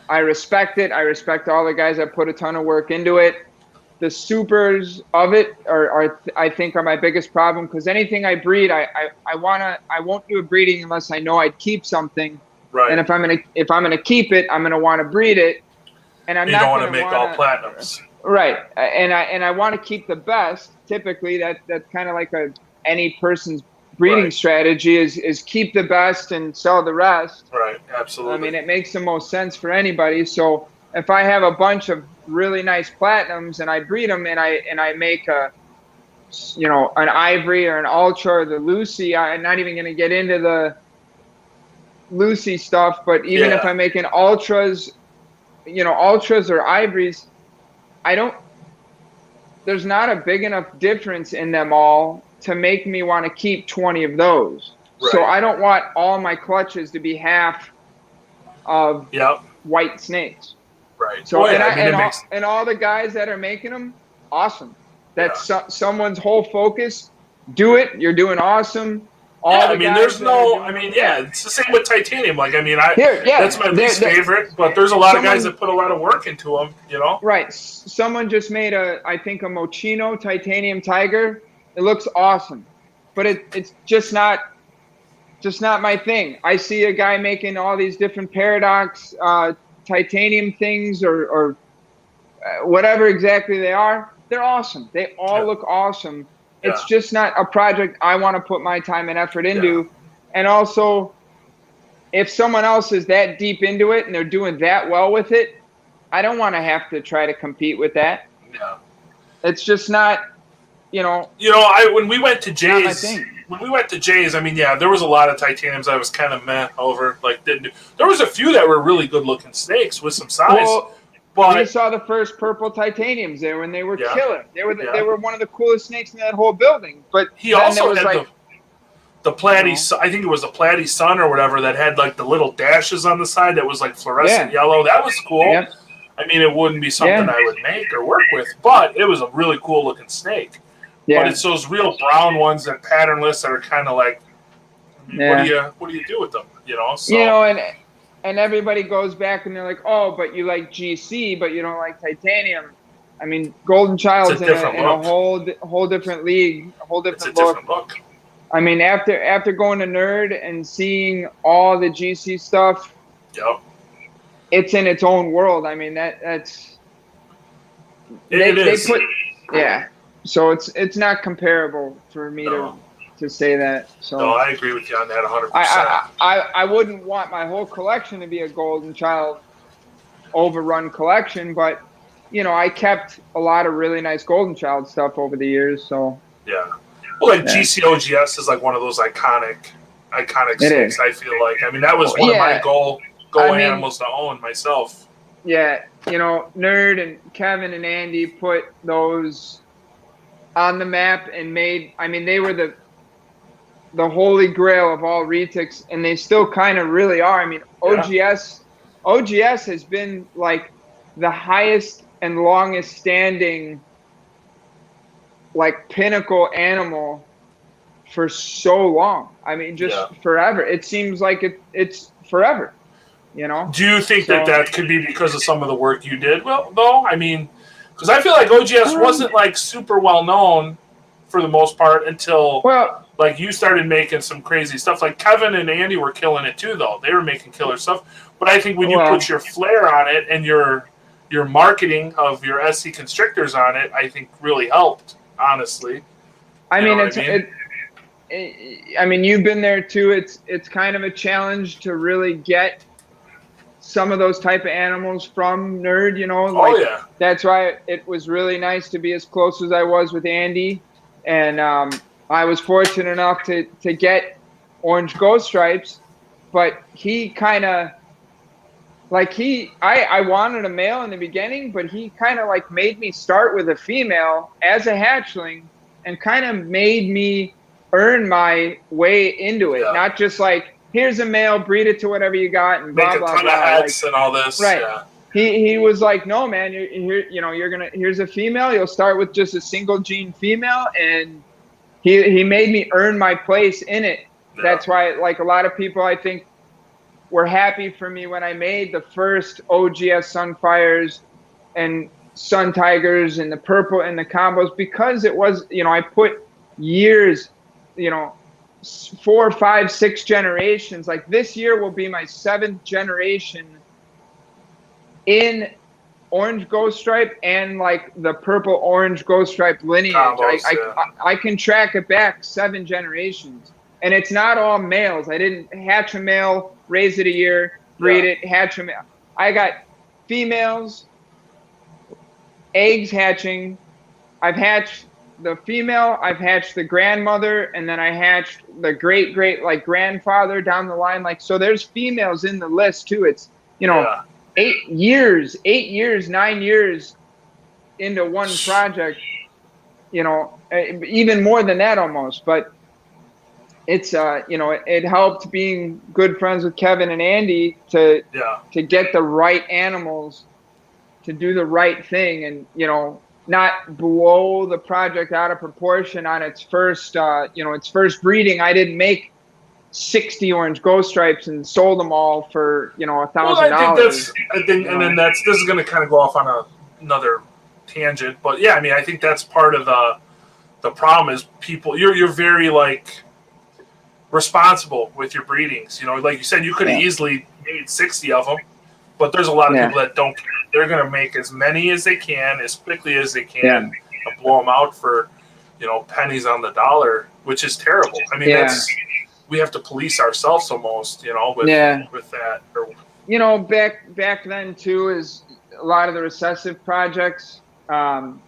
I respect it. I respect all the guys that put a ton of work into it. The supers of it are I think are my biggest problem, because anything I breed, I won't do a breeding unless I know I'd keep something. Right. And if I'm gonna keep it, I'm gonna want to breed it, and I'm you not don't want gonna to make all platinums. Right, and I want to keep the best. Typically, that's kind of like any person's breeding strategy is keep the best and sell the rest. Right, absolutely. I mean, it makes the most sense for anybody. So if I have a bunch of really nice platinums and I breed them and I make an ivory or an ultra or the Lucy, I'm not even going to get into the Lucy stuff, but even if I'm making ultras or ivories, there's not a big enough difference in them all to make me want to keep 20 of those. Right. So I don't want all my clutches to be half of white snakes. Right. So and all the guys that are making them, awesome. That's someone's whole focus. Do it. You're doing awesome. It's the same with titanium. Like, that's my least favorite, but there's a lot of guys that put a lot of work into them, you know? Right. Someone just made I think a Moschino titanium tiger. It looks awesome, but it's just not my thing. I see a guy making all these different paradox titanium things or whatever exactly they are. They're awesome. They all look awesome. It's just not a project I want to put my time and effort into. And also, if someone else is that deep into it and they're doing that well with it, I don't want to have to try to compete with that. Yeah. It's just not, when we went to Jay's, there was a lot of titaniums I was kind of meh over. Like, there was a few that were really good looking snakes with some size. Well, but we saw the first purple titaniums there when they were killer. They were one of the coolest snakes in that whole building. But he also had the platy. I think it was a platy sun or whatever that had like the little dashes on the side that was like fluorescent yellow. That was cool. Yeah. It wouldn't be something I would make or work with, but it was a really cool looking snake. Yeah. But it's those real brown ones that patternless that are kind of like, what do you do with them? So, and everybody goes back and they're like, oh, but you like GC, but you don't like titanium. Golden Child's in a whole different league, a whole different look. After going to Nerd and seeing all the GC stuff, it's in its own world. That's so it's not comparable for me to say that. So no, I agree with you on that 100%. I wouldn't want my whole collection to be a Golden Child overrun collection, but I kept a lot of really nice Golden Child stuff over the years. So GCOGS is like one of those iconic snakes. I feel like that was one of my goal animals to own myself. Yeah, Nerd and Kevin and Andy put those on the map and made. They were the holy grail of all retics, and they still kind of really are. OGS has been like the highest and longest standing like pinnacle animal for so long. Forever. It seems like it's forever, Do you think that could be because of some of the work you did? Well, no, because I feel like OGS wasn't like super well known for the most part until like you started making some crazy stuff. Like Kevin and Andy were killing it too, though. They were making killer stuff. But I think when you put your flair on it and your marketing of your SCConstrictors on it, I think really helped. Honestly, you've been there too. It's kind of a challenge to really get some of those type of animals from Nerd. That's why it was really nice to be as close as I was with Andy, and I was fortunate enough to get Orange Ghost Stripes, but he kind of I wanted a male in the beginning, but he kind of like made me start with a female as a hatchling and kind of made me earn my way into it. Not just like, here's a male, breed it to whatever you got and blah, blah, blah. Make a ton of heads and all this. Right. Yeah. he was like, no, man, here's a female. You'll start with just a single gene female, and he made me earn my place in it. Yeah. That's why, like, a lot of people, I think, were happy for me when I made the first OGS Sunfires and Sun Tigers and the purple and the combos, because it was, I put years, 4, 5, 6 generations. Like, this year will be my 7th generation in orange ghost stripe and like the purple orange ghost stripe lineage. Combos, I can track it back 7 generations, and it's not all males. I didn't hatch a male, raise it a year, breed it, hatch a male. I got females, eggs hatching. I've hatched the female, I've hatched the grandmother, and then I hatched the great like grandfather down the line. Like, so there's females in the list too. It's 8 years, 9 years into one project, even more than that almost. But it's it helped being good friends with Kevin and Andy to get the right animals to do the right thing, and not blow the project out of proportion on its first breeding. I didn't make 60 orange ghost stripes and sold them all for $1,000. And then this is going to kind of go off on another tangent, but yeah, I mean, I think that's part of the problem is people. You're very like responsible with your breedings. Like you said, you could have easily made 60 of them, but there's a lot of people that don't care. They're going to make as many as they can, as quickly as they can, and blow them out for pennies on the dollar, which is terrible. I mean, we have to police ourselves almost, with that. Back then too, is a lot of the recessive projects, and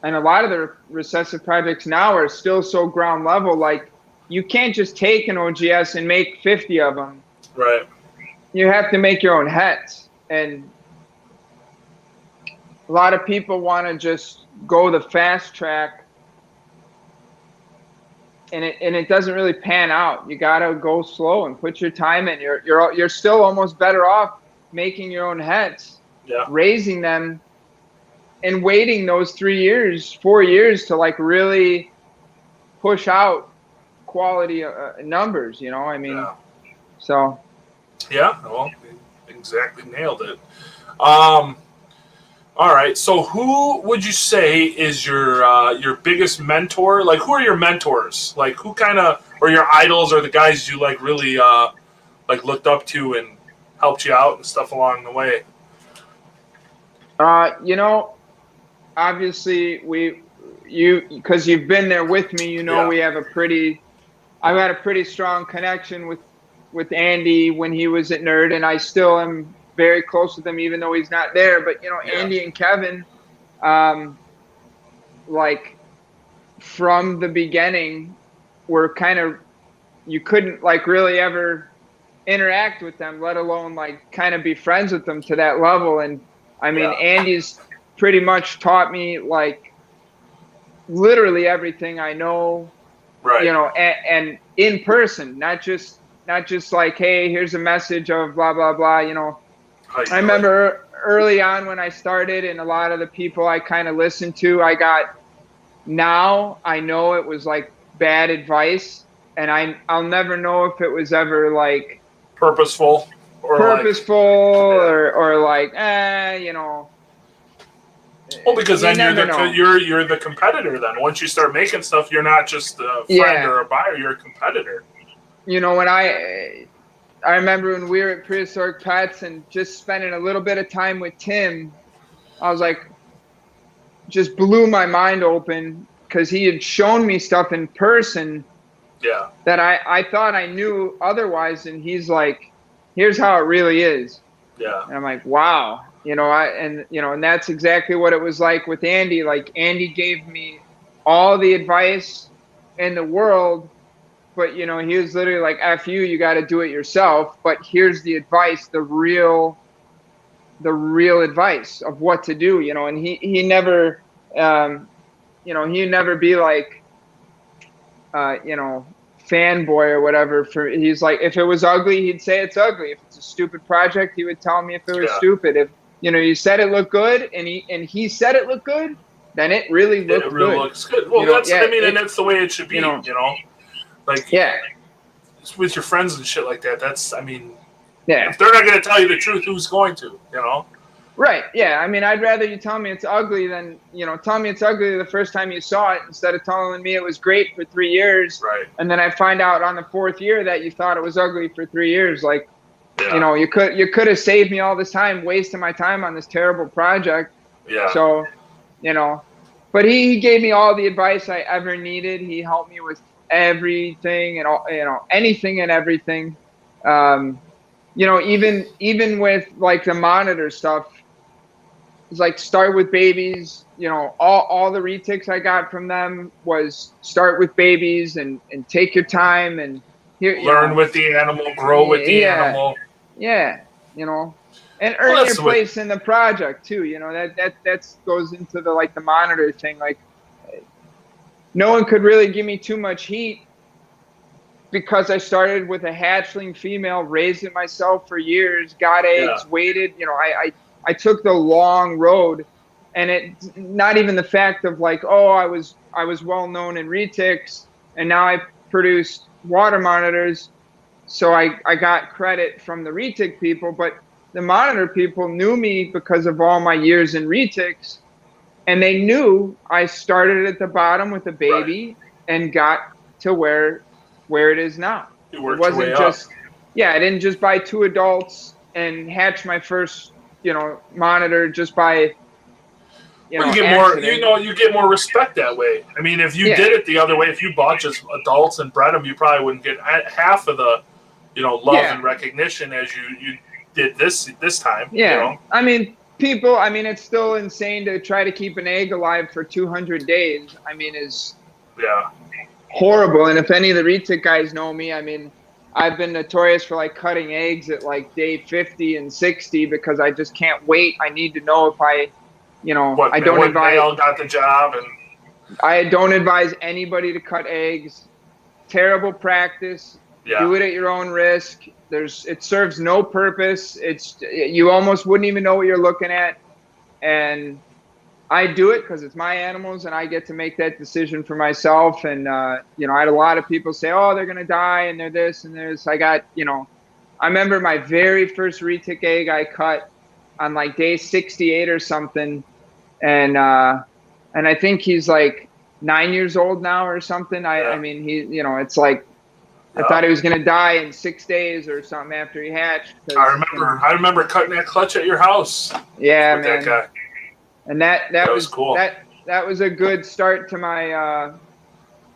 a lot of the recessive projects now are still so ground level. Like, you can't just take an OGS and make 50 of them. Right. You have to make your own hets, and a lot of people want to just go the fast track. And it doesn't really pan out. You gotta go slow and put your time in. You're still almost better off making your own hets, raising them, and waiting those 3 years, 4 years to like really push out quality numbers. I mean, so. Yeah, well, exactly nailed it. All right, so who would you say is your biggest mentor? Like, who are your mentors? Like, who kind of, or your idols, or the guys you like really like looked up to and helped you out and stuff along the way? Obviously because you've been there with me, we have I've had a pretty strong connection with Andy when he was at Nerd, and I still am very close with him, even though he's not there. But Andy and Kevin, like, from the beginning, were kind of, you couldn't like really ever interact with them, let alone like kind of be friends with them to that level. And I mean, Andy's pretty much taught me like literally everything I know, right? And in person, not just like, hey, here's a message of blah blah blah. I remember early on when I started, and a lot of the people I kind of listened to, now I know it was like bad advice, and I'll never know if it was ever like purposeful or like Well, because then you're the competitor. Then once you start making stuff, you're not just a friend or a buyer; you're a competitor. When I remember when we were at Prehistoric Pets and just spending a little bit of time with Tim, I was like, just blew my mind open, because he had shown me stuff in person that I thought I knew otherwise, and he's like, here's how it really is. Yeah. And I'm like, wow. And that's exactly what it was like with Andy. Like, Andy gave me all the advice in the world, but he was literally like, F you got to do it yourself. But here's the advice, the real advice of what to do, and he never, he'd never be like, fanboy or whatever. He's like, if it was ugly, he'd say it's ugly. If it's a stupid project, he would tell me if it was stupid. If you said it looked good, and he said it looked good, then it really looked It really good. looks good. Well, that's and that's the way it should be. Like with your friends and shit like that. That's if they're not going to tell you the truth, who's going to? Right. Yeah. I mean, I'd rather you tell me it's ugly than, tell me it's ugly the first time you saw it instead of telling me it was great for 3 years. Right. And then I find out on the 4th year that you thought it was ugly for 3 years. Like, you could have saved me all this time, wasting my time on this terrible project. Yeah. So, but he gave me all the advice I ever needed. He helped me with everything and all, anything and everything. Even with like the monitor stuff, it's like start with babies. All the retics I got from them was start with babies and take your time and learn with the animal, grow with the animal. Yeah, and earn your place in the project too. That goes into the monitor thing. Like, no one could really give me too much heat because I started with a hatchling female, raised it myself for years, got eggs, waited. I took the long road, and it's not even the fact of like, I was well known in retics, and now I produced water monitors, so I got credit from the retic people, but the monitor people knew me because of all my years in retics, and they knew I started at the bottom with a baby and got to where it is now. It wasn't just I didn't just buy 2 adults and hatch my first monitor just by you get more you get more respect that way. I mean, if you did it the other way, if you bought just adults and bred them, you probably wouldn't get half of the love and recognition as you did this time. I mean, it's still insane to try to keep an egg alive for 200 days. I mean, is horrible. And if any of the retic guys know me, I mean, I've been notorious for cutting eggs at day 50 and 60 because I just can't wait. I need to know if I don't advise. Male got the job, and I don't advise anybody to cut eggs. Terrible practice. Do it at your own risk. It serves no purpose. You almost wouldn't even know what you're looking at, and I do it because it's my animals and I get to make that decision for myself. And, I had a lot of people say, they're going to die and they're this and this. I got, I remember my very first retic egg I cut on day 68 or something. And I think he's 9 years old now or something. I mean, it's I thought he was going to die in 6 days or something after he hatched. I remember cutting that clutch at your house. Yeah, with man. That guy. And that was cool. That was a good start to my.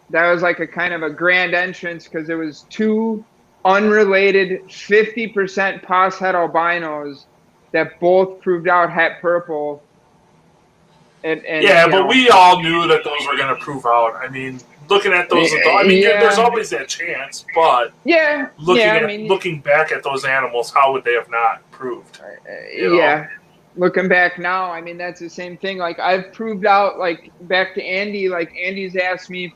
That was a kind of a grand entrance because it was 2 unrelated 50% pos het albinos that both proved out het purple. And but we all knew that those were going to prove out. I mean, looking at those, there's always that chance, but looking back at those animals, how would they have not proved? Looking back now, I mean, that's the same thing. I've proved out, back to Andy. Andy's asked me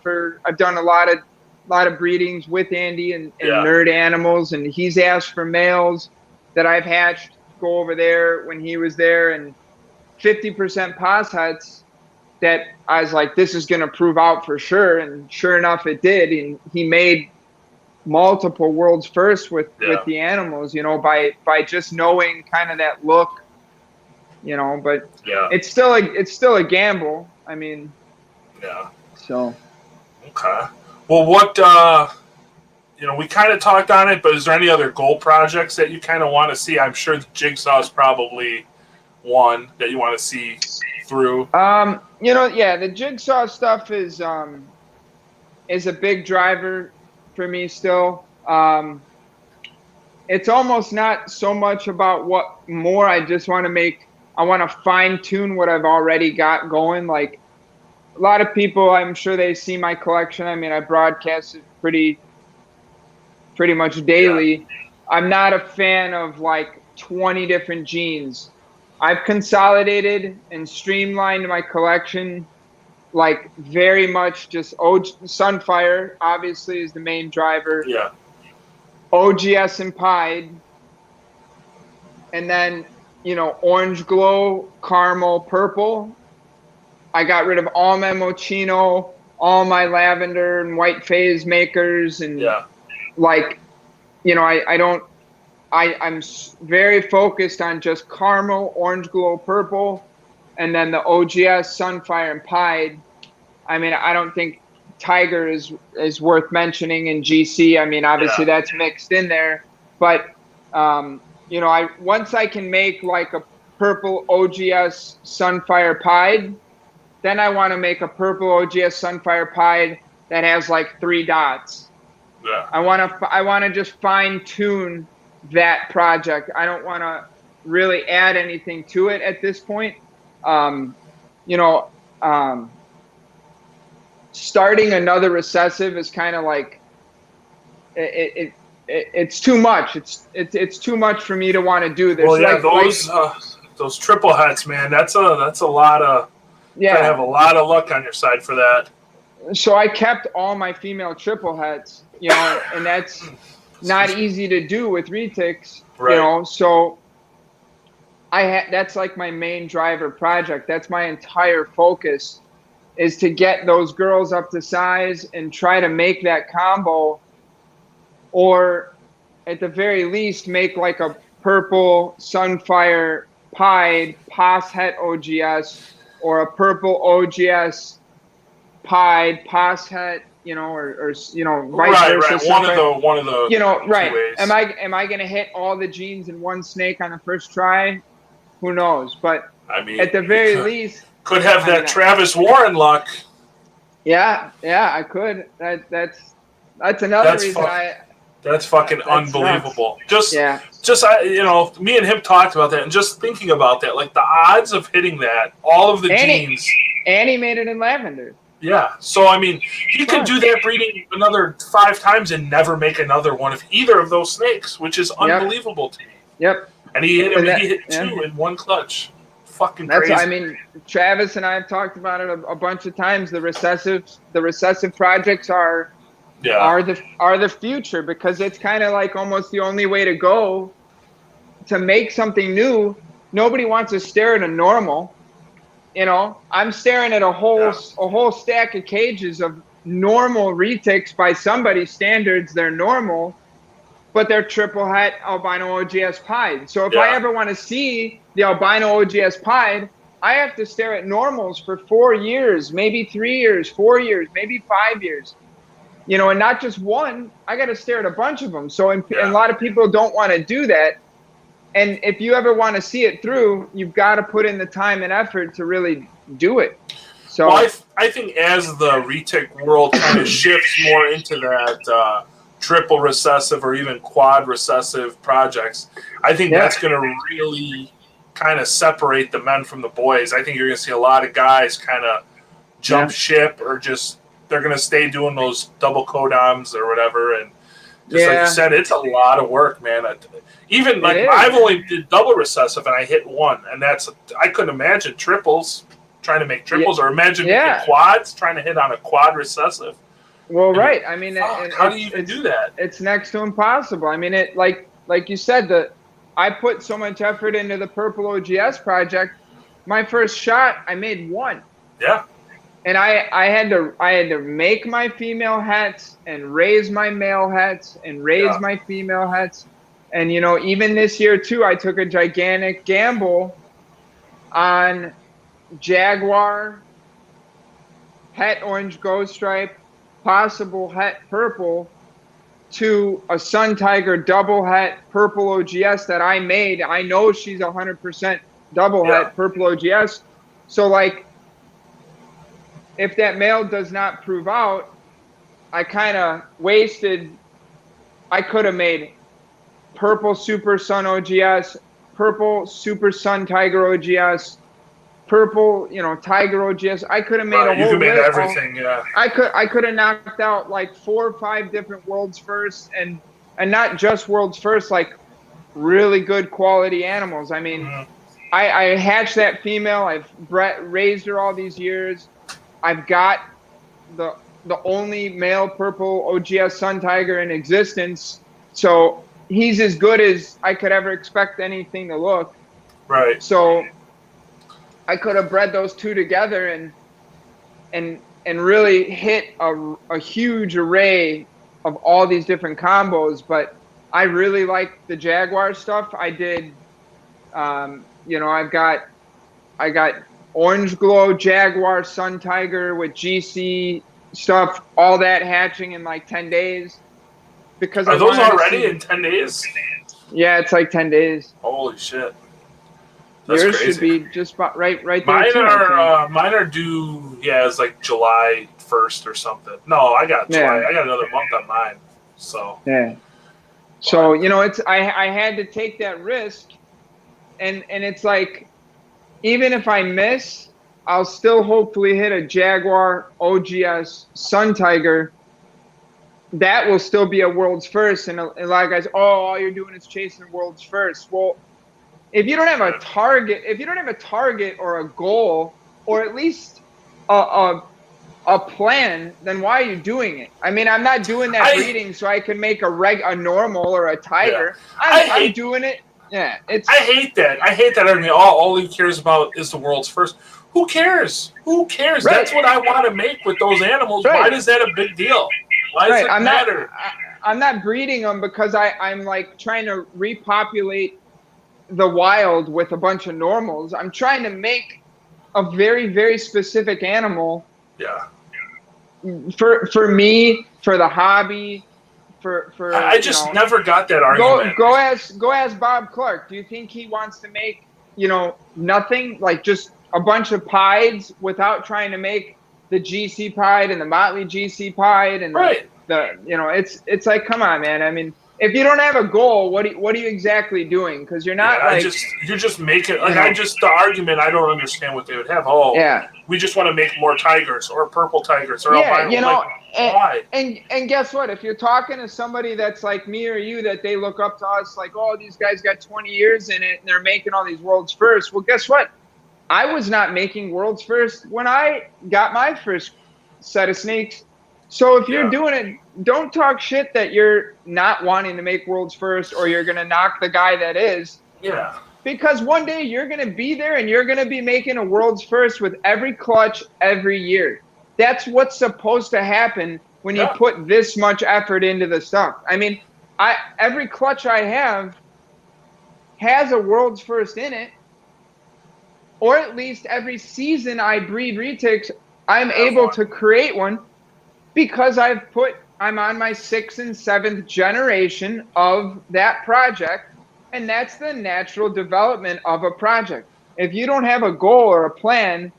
I've done a lot of breedings with Andy and nerd animals, and he's asked for males that I've hatched go over there when he was there, and 50% pos hets that I was like, this is going to prove out for sure, and sure enough, it did. And he made multiple world's firsts with the animals, by just knowing kind of that look. But it's still a gamble. I mean, so. Okay. Well, what, we kind of talked on it, but is there any other goal projects that you kind of want to see? I'm sure the Jigsaw is probably one that you want to see through. The Jigsaw stuff is a big driver for me still. It's almost not so much about what more. I just want to I want to fine tune what I've already got going. A lot of people, I'm sure they see my collection. I mean, I broadcast it pretty much daily. Yeah. I'm not a fan of 20 different genes. I've consolidated and streamlined my collection like very much just Sunfire obviously is the main driver. Yeah. OGS and Pied, and then, Orange Glow, Caramel, Purple. I got rid of all my Moschino, all my Lavender and White Phase makers, and I'm very focused on just Caramel, Orange Glow, Purple, and then the OGS, Sunfire, and Pied. I mean, I don't think Tiger is worth mentioning in GC. I mean, obviously that's mixed in there, but once I can make like a purple OGS Sunfire Pied, then I want to make a purple OGS Sunfire Pied that has like 3 dots. Yeah. I want to just fine tune that project. I don't want to really add anything to it at this point. Starting another recessive is kind of like it's too much. It's too much for me to want to do this. Well, yeah, those triple hats, man. That's a lot of. Yeah. You have a lot of luck on your side for that. So I kept all my female triple hats, and that's not easy to do with retics, right. So that's like my main driver project. That's my entire focus, is to get those girls up to size and try to make that combo, or at the very least make like a purple Sunfire Pied Pos Het OGS, or a purple OGS Pied Pos Het, or vice versa. Right. One of the right. ways. Am I going to hit all the genes in one snake on the first try? Who knows? But I mean, at the very least, could have that Travis Warren luck. Yeah, I could. That's another reason That's fucking unbelievable. Nuts. Me and him talked about that, and just thinking about that, like the odds of hitting that, all of the genes. And he made it in lavender. Yeah. So, I mean, he could do that breeding another 5 times and never make another one of either of those snakes, which is unbelievable to me. Yep. And he hit 2 in one clutch. Fucking crazy. I mean, Travis and I have talked about it a bunch of times. The recessive projects are the future, because it's kind of like almost the only way to go to make something new. Nobody wants to stare at a normal. I'm staring at a whole stack of cages of normal retics by somebody's standards. They're normal, but they're triple het albino OGS Pied. So if I ever want to see the albino OGS Pied, I have to stare at normals for 4 years, maybe 3 years, 4 years, maybe 5 years. And not just one. I got to stare at a bunch of them. So and a lot of people don't want to do that. And if you ever want to see it through, you've got to put in the time and effort to really do it. So I think as the retic world kind of shifts more into that triple recessive or even quad recessive projects, I think that's going to really kind of separate the men from the boys. I think you're going to see a lot of guys kind of jump ship, or just they're going to stay doing those double codoms or whatever. And just like you said, it's a lot of work, man. Even like I've only did double recessive and I hit 1, and I couldn't imagine triples, trying to make triples, or imagine making quads, trying to hit on a quad recessive. Well, right. I mean, how do you even do that? It's next to impossible. I mean, it like you said, I put so much effort into the purple OGS project. My first shot, I made 1. Yeah. And I had to make my female hats and raise my male hats and raise my female hats. And, even this year, too, I took a gigantic gamble on Jaguar, Het Orange Ghost Stripe, possible Het Purple, to a Sun Tiger double het purple OGS that I made. I know she's 100% double het purple OGS. So, if that male does not prove out, I kind of wasted. I could have made purple Super Sun OGS, purple Super Sun Tiger OGS, purple, Tiger OGS. I could have made a whole. You could have made everything, I could have knocked out like 4 or 5 different world's first, and not just world's first, like really good quality animals. I mean, I hatched that female. I've raised her all these years. I've got the only male purple OGS sun tiger in existence, so he's as good as I could ever expect anything to look. Right. So I could have bred those two together and really hit a huge array of all these different combos. But I really like the Jaguar stuff. I did, you know, I got Orange Glow Jaguar Sun Tiger with GC stuff, all that hatching in like 10 days. Because Are those already in 10 days? Yeah, it's like 10 days. Holy shit. That's Yours crazy. should be just about right there. Mine are due. Yeah, it's like July 1st or something. No, I got July. I got another month on mine. So yeah. So you know, it's I had to take that risk, and it's like, even if I miss, I'll still hopefully hit a Jaguar OGS Sun Tiger. That will still be a world's first. And a lot of guys, oh, all you're doing is chasing world's first. Well, if you don't have a target or a goal, or at least a plan, then why are you doing it? I mean, I'm not doing that breeding so I can make a normal or a tiger. Yeah. I'm doing it. Yeah, I hate that. I hate that. I mean, all he cares about is the world's first. Who cares? Who cares? Right. That's what I want to make with those animals. Right. Why is that a big deal? Why does it matter? I'm not breeding them because I'm like trying to repopulate the wild with a bunch of normals. I'm trying to make a very, very specific animal. Yeah. For me, for the hobby, for I just never got that argument. Go ask Bob Clark. Do you think he wants to make, you know, nothing, like just a bunch of pieds without trying to make the GC pied and the Motley GC pied and right. the you know, it's like, come on, man. I mean, if you don't have a goal, what are you exactly doing? Because you're not you're just making like the argument. I don't understand what they would have. Oh, yeah, we just want to make more tigers or purple tigers or albino. You know, like, why? And guess what? If you're talking to somebody that's like me or you, that they look up to us like, oh, these guys got 20 years in it and they're making all these world's first. Well, guess what? I was not making world's first when I got my first set of snakes. So if you're doing it, don't talk shit that you're not wanting to make world's first or you're going to knock the guy that is. Yeah. Because one day you're going to be there and you're going to be making a world's first with every clutch every year. That's what's supposed to happen when you put this much effort into the stuff. I mean, every clutch I have has a world's first in it. Or at least every season I breed retics, I'm able to create one. Because I'm on my 6th and 7th generation of that project, and that's the natural development of a project. If you don't have a goal or a plan,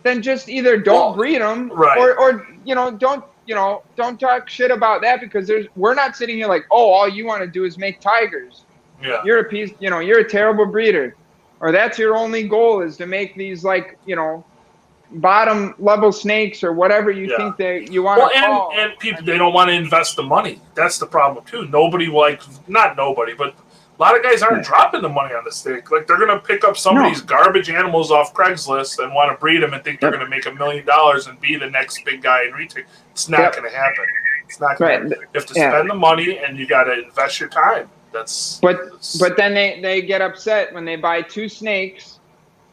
then just either don't breed them, or don't talk shit about that, because we're not sitting here like, oh, all you want to do is make tigers. Yeah, you're a terrible breeder, or that's your only goal is to make these like bottom level snakes or whatever you think that you want to call. And people, they don't want to invest the money. That's the problem too. Not nobody, but a lot of guys aren't dropping the money on the snake. Like, they're going to pick up some of these garbage animals off Craigslist and want to breed them and think they're going to make $1 million and be the next big guy in retail. It's not going to happen. It's not going to happen. You have to spend the money and you got to invest your time. But then they get upset when they buy 2 snakes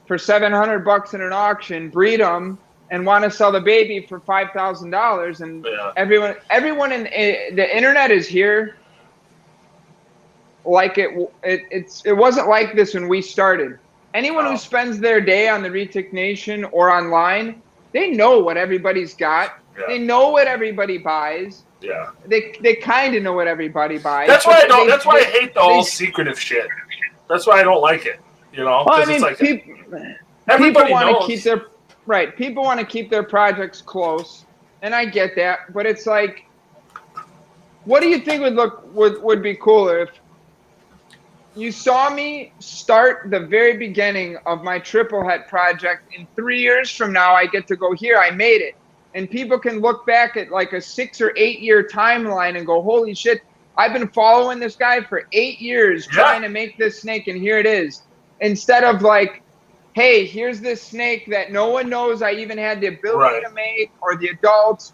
for $700 in an auction, breed them, and want to sell the baby for $5,000. And everyone in the internet is here. Like it wasn't like this when we started. Anyone who spends their day on the Retic Nation or online, they know what everybody's got. Yeah. They know what everybody buys. Yeah. They kind of know what everybody buys. That's why That's why I hate the whole secretive shit. That's why I don't like it. You know, well, I mean, it's like people want to keep people want to keep their projects close, and I get that. But it's like, what do you think would be cooler if you saw me start the very beginning of my triple het project? In 3 years from now, I get to go here. I made it, and people can look back at like a 6 or 8 year timeline and go, "Holy shit! I've been following this guy for 8 years trying to make this snake, and here it is." Instead of like, hey, here's this snake that no one knows I even had the ability Right. to make, or the adults.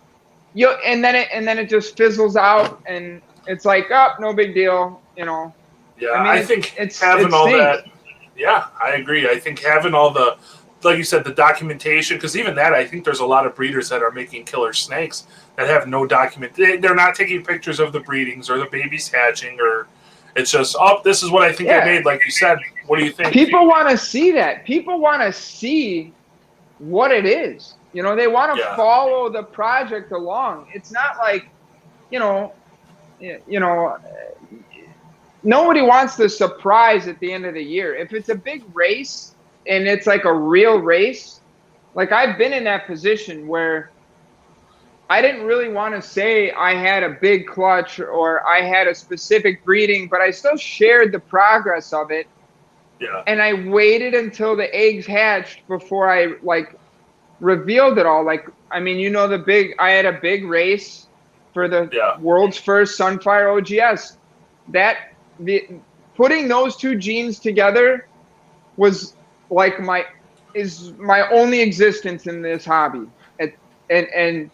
And then it just fizzles out, and it's like, oh, no big deal, you know. Yeah, I mean, I think it having all stinks. that. Yeah, I agree. I think having all the, like you said, the documentation, because even that, I think there's a lot of breeders that are making killer snakes that have no document. They're not taking pictures of the breedings or the babies hatching, or it's just, oh, this is what I think I Yeah. made. Like you said, what do you think? People want to see that. People want to see what it is. You know, they want to Yeah. follow the project along. It's not like, you know, nobody wants the surprise at the end of the year. If it's a big race and it's like a real race, like I've been in that position where I didn't really want to say I had a big clutch or I had a specific breeding, but I still shared the progress of it. Yeah. And I waited until the eggs hatched before I like revealed it all. Like, I mean, you know, I had a big race for the world's first Sunfire OGS. Putting those two genes together was like my only existence in this hobby. And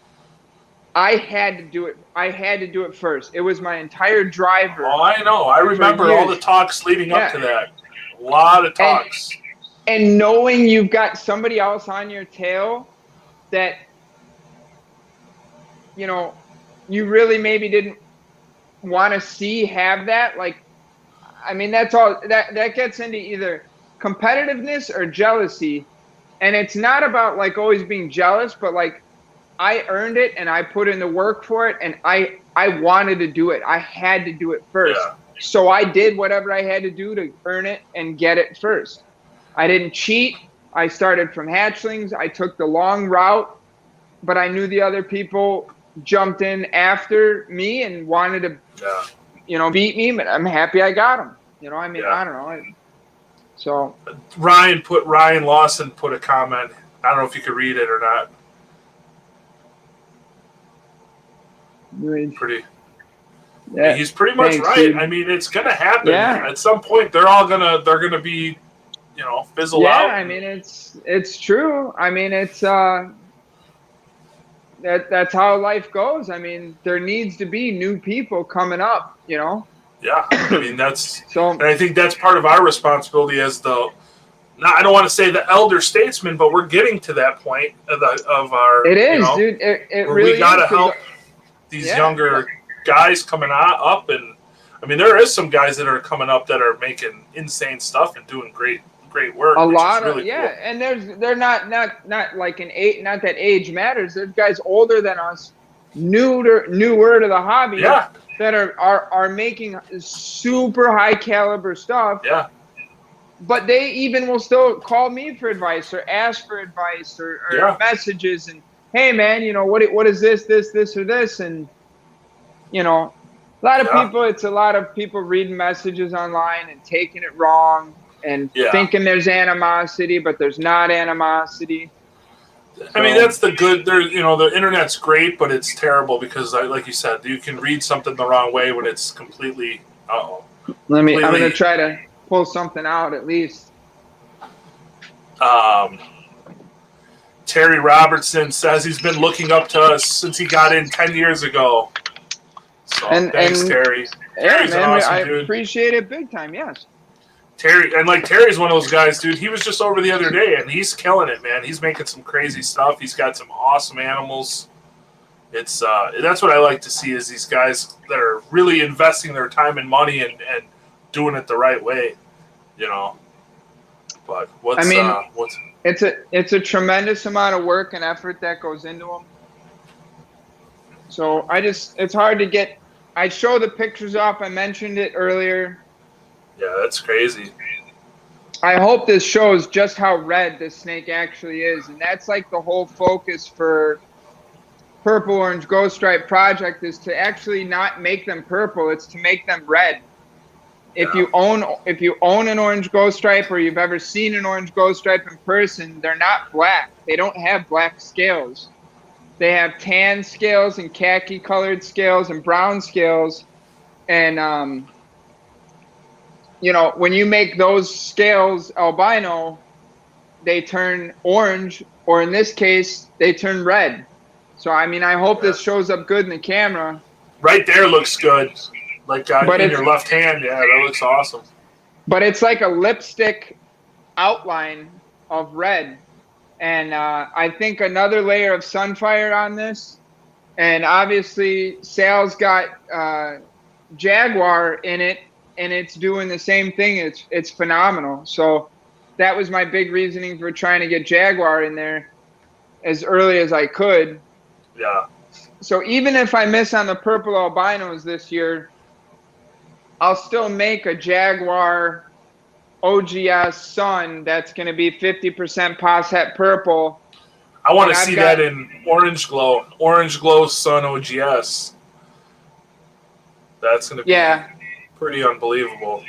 I had to do it. I had to do it first. It was my entire driver. Oh, I know. I remember all the talks leading up to that. A lot of talks. And knowing you've got somebody else on your tail that, you know, you really maybe didn't want to see have that. Like, I mean, that's all that gets into either competitiveness or jealousy. And it's not about like always being jealous, but like I earned it and I put in the work for it, and I wanted to do it. I had to do it first. Yeah. So I did whatever I had to do to earn it and get it first. I didn't cheat. I started from hatchlings. I took the long route, but I knew the other people jumped in after me and wanted to, you know, beat me, but I'm happy I got them. You know, I mean, I don't know. So Ryan Lawson put a comment. I don't know if you could read it or not. Pretty. Yeah, he's pretty much right. Dude. I mean, it's gonna happen. Yeah. At some point. They're gonna be, you know, fizzle out. Yeah, I mean, it's true. I mean, it's that's how life goes. I mean, there needs to be new people coming up. You know. Yeah, I mean that's and I think that's part of our responsibility as I don't want to say the elder statesman, but we're getting to that point of our. It is, you know, dude. It really we gotta is, help these younger guys coming up, and I mean there is some guys that are coming up that are making insane stuff and doing great work. A lot of really cool. And they're not like an age. Not that age matters. There's guys older than us, newer to the hobby. Yeah. That are making super high caliber stuff. Yeah. But they even will still call me for advice or ask for advice or messages and, hey man, you know, what is this or this? And, you know, it's a lot of people reading messages online and taking it wrong and thinking there's animosity, but there's not animosity. I mean, that's the good. You know, the internet's great, but it's terrible because, like you said, you can read something the wrong way when it's completely. I'm gonna try to pull something out at least. Terry Robertson says he's been looking up to us since he got in 10 years ago. So thanks, Terry. Terry's man, an awesome I dude. Appreciate it big time. Yes. Terry's one of those guys, dude. He was just over the other day, and he's killing it, man. He's making some crazy stuff. He's got some awesome animals. It's that's what I like to see is these guys that are really investing their time and money and doing it the right way, you know. But it's a tremendous amount of work and effort that goes into them. So it's hard to get. I show the pictures off. I mentioned it earlier. Yeah, that's crazy. I hope this shows just how red this snake actually is. And that's like the whole focus for Purple Orange Ghost Stripe project is to actually not make them purple. It's to make them red. Yeah. If you own an orange ghost stripe or you've ever seen an orange ghost stripe in person, they're not black. They don't have black scales. They have tan scales and khaki colored scales and brown scales. And you know, when you make those scales albino, they turn orange, or in this case, they turn red. So, I mean, I hope this shows up good in the camera. Right there looks good. Like But in your left hand, yeah, that looks awesome. But it's like a lipstick outline of red. And I think another layer of Sunfire on this. And obviously, Sal's got Jaguar in it, and it's doing the same thing. It's phenomenal. So that was my big reasoning for trying to get Jaguar in there as early as I could. Yeah. So even if I miss on the purple albinos this year, I'll still make a Jaguar OGS Sun that's going to be 50% Posset purple. I want to see that in Orange Glow Sun OGS. That's going to be pretty unbelievable.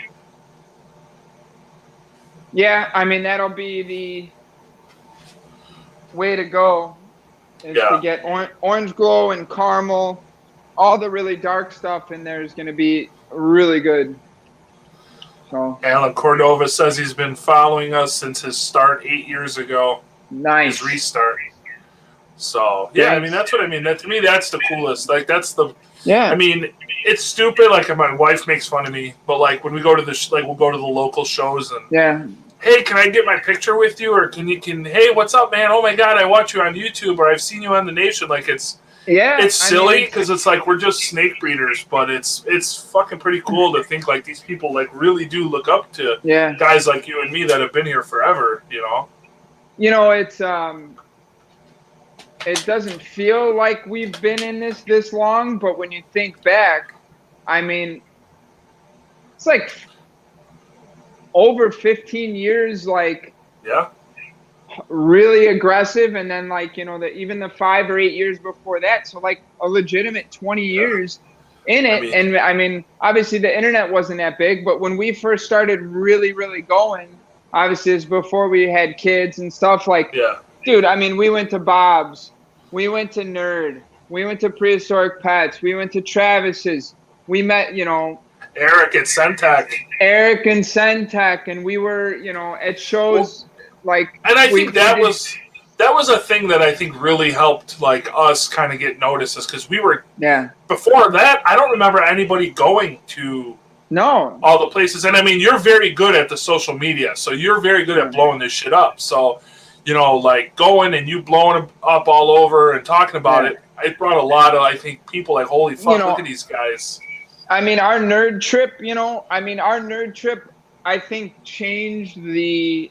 Yeah, I mean, that'll be the way to go, is to get Orange Glow and Caramel. All the really dark stuff in there is going to be really good. So Alan Cordova says he's been following us since his start 8 years ago. Nice. His restart. So, yeah, I mean, that's what I mean. That, to me, that's the coolest. Like, that's the... Yeah. I mean, it's stupid. Like, my wife makes fun of me. But, like, when we go to the... we'll go to the local shows and... Yeah. Hey, can I get my picture with you? Or hey, what's up, man? Oh, my God, I watch you on YouTube. Or I've seen you on The Nation. Like, it's... Yeah, it's silly because it's like we're just snake breeders, but it's fucking pretty cool to think like these people like really do look up to guys like you and me that have been here forever, you know. You know, it's it doesn't feel like we've been in this long, but when you think back, I mean, it's like over 15 years, like really aggressive, and then like, you know, even the 5 or 8 years before that, so like a legitimate 20 years in it. And I mean, obviously the internet wasn't that big, but when we first started really going, obviously it's before we had kids and stuff. Like, dude, I mean, we went to Bob's, we went to Nerd, we went to Prehistoric Pets, we went to Travis's, we met, you know, Eric and Centec, and we were, you know, at shows. Like, and I think that was a thing that I think really helped like us kind of get noticed, because we were before that I don't remember anybody going to all the places. And I mean, you're very good at the social media, so you're very good at blowing this shit up. So, you know, like going and you blowing up all over and talking about it brought a lot of, I think, people like, holy fuck, look at these guys. I mean, our nerd trip, I think changed the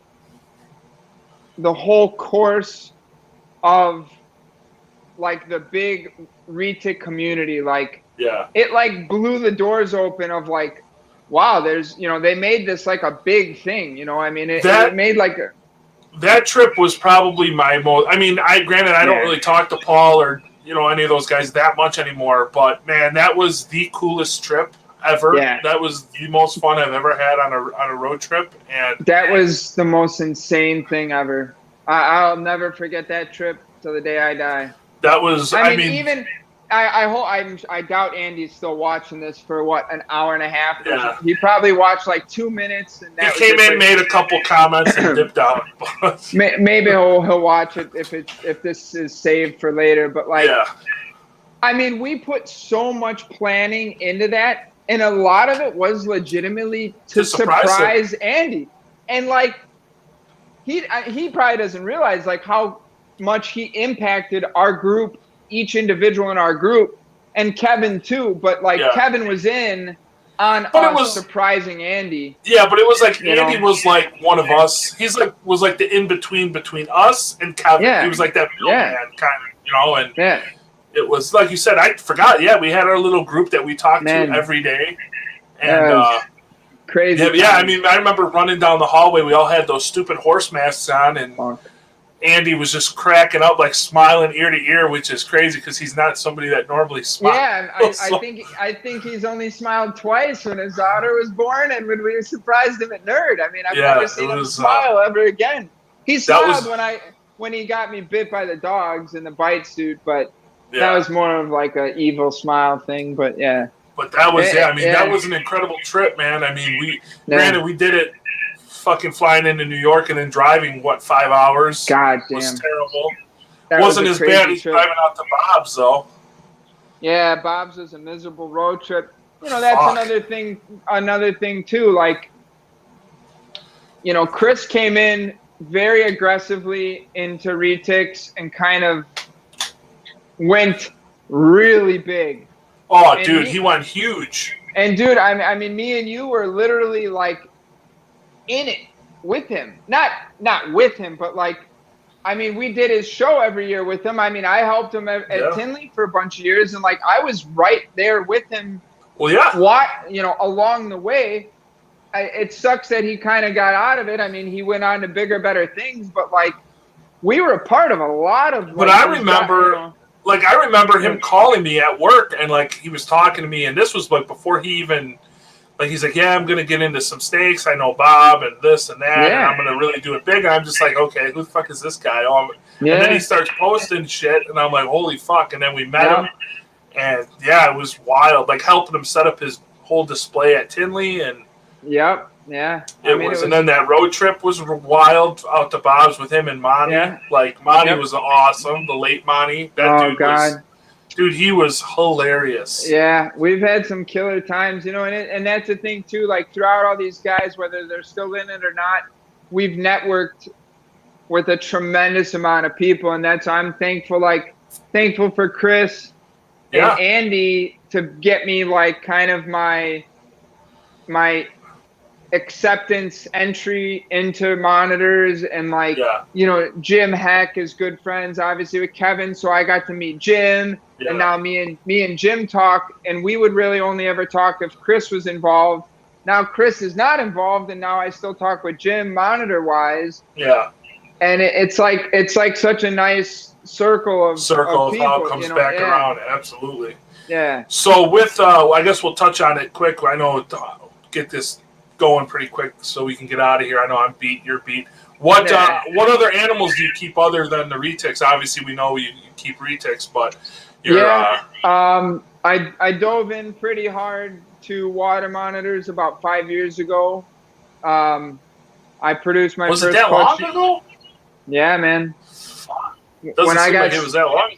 whole course of like the big Retic community. Like, it like blew the doors open of like, wow, there's, you know, they made this like a big thing, you know. I mean, it made like that trip was probably my most, I mean, I don't really talk to Paul or, you know, any of those guys that much anymore, but man, that was the coolest trip ever. That was the most fun I've ever had on a road trip, and that was the most insane thing ever. I'll never forget that trip till the day I die. That was, I mean even I doubt Andy's still watching this for what, an hour and a half. He probably watched like 2 minutes, and that he came in, made a couple comments, and dipped out. Maybe he'll watch it if this is saved for later. But like, I mean, we put so much planning into that. And a lot of it was legitimately to surprise Andy. And like, he probably doesn't realize like how much he impacted our group, each individual in our group, and Kevin too. But like, Kevin was in on us surprising Andy. Yeah, but it was like Andy was like one of us. He's like was like the in between us and Kevin. He was like that middleman kind of, you know, and it was like you said. I forgot. Yeah, we had our little group that we talked to every day, and crazy. I mean, I remember running down the hallway. We all had those stupid horse masks on, and Andy was just cracking up, like smiling ear to ear, which is crazy because he's not somebody that normally smiles. Yeah, I think he's only smiled twice when his daughter was born, and when we surprised him at Nerd. I mean, I've never seen him smile ever again. He smiled when he got me bit by the dogs in the bite suit, but. That was more of like an evil smile thing, but But that was, I mean, that was an incredible trip, man. I mean, granted, we did it fucking flying into New York and then driving, 5 hours? God damn. Was terrible. That Wasn't was as bad as trip. driving out to Bob's, though. Yeah, Bob's was a miserable road trip. You know, that's Fuck. another thing too. Like, you know, Chris came in very aggressively into Retics and kind of went really big. Oh, And dude, he went huge. And dude, I mean, me and you were literally like in it with him. Not with him, but like, I mean, we did his show every year with him. I mean, I helped him at Tinley for a bunch of years, and like I was right there with him. Well, yeah. You know, along the way. It sucks that he kind of got out of it. I mean, he went on to bigger, better things, but like we were a part of a lot of. Like, but I remember, I remember him calling me at work, and like he was talking to me, and this was like before he even. Like, he's like, yeah, I'm going to get into some stakes. I know Bob and this and that, and I'm going to really do it big. And I'm just like, okay, who the fuck is this guy? And then he starts posting shit, and I'm like, holy fuck. And then we met him, and yeah, it was wild. Like, helping him set up his whole display at Tinley. And Yep, yeah. It was, and then that road trip was wild out to Bob's with him and Monty. Yeah. Like, Monty was awesome, the late Monty. Dude, he was hilarious. Yeah, we've had some killer times, you know, and that's the thing too. Like throughout all these guys, whether they're still in it or not, we've networked with a tremendous amount of people, and I'm thankful for Chris and Andy to get me like kind of my acceptance entry into monitors, and like you know, Jim Heck is good friends obviously with Kevin, so I got to meet Jim. And now me and Jim talk, and we would really only ever talk if Chris was involved. Now Chris is not involved, and now I still talk with Jim monitor wise. Yeah. And it's like such a nice circle of people, how it comes back around. Absolutely. Yeah. So with I guess we'll touch on it quick. I know get this going pretty quick so we can get out of here. I know I'm beat, you're beat. What other animals do you keep other than the retics? Obviously, we know you keep retics, but I dove in pretty hard to water monitors about 5 years ago. I produced my first. Was it that long ago? Yeah, man. Doesn't seem like it was that long.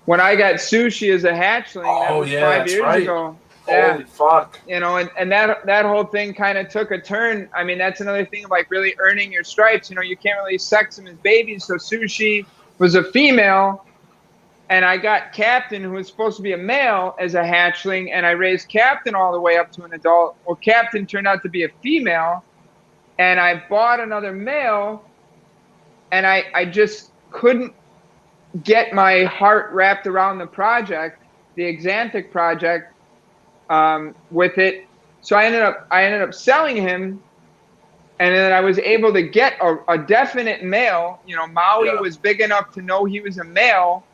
When I got Sushi as a hatchling, that was 5 years ago. Holy fuck. You know, and that whole thing kind of took a turn. I mean, that's another thing of like really earning your stripes. You know, you can't really sex them as babies. So Sushi was a female, and I got Captain, who was supposed to be a male, as a hatchling, and I raised Captain all the way up to an adult. Well, Captain turned out to be a female, and I bought another male, and I just couldn't get my heart wrapped around the project, the Xanthic project, with it. So I ended up selling him, and then I was able to get a definite male. You know, Maui was big enough to know he was a male.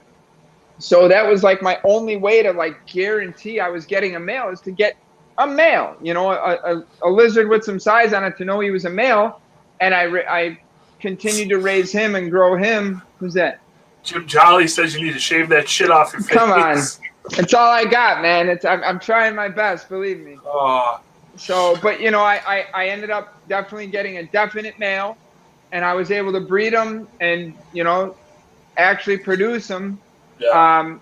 So that was like my only way to like guarantee I was getting a male, is to get a male, you know, a lizard with some size on it, to know he was a male. And I continued to raise him and grow him. Who's that? Jim Jolly says you need to shave that shit off your face. Come on. It's all I got, man. I'm trying my best, believe me. So, but you know, I ended up definitely getting a definite male, and I was able to breed them and, you know, actually produce them. Yeah.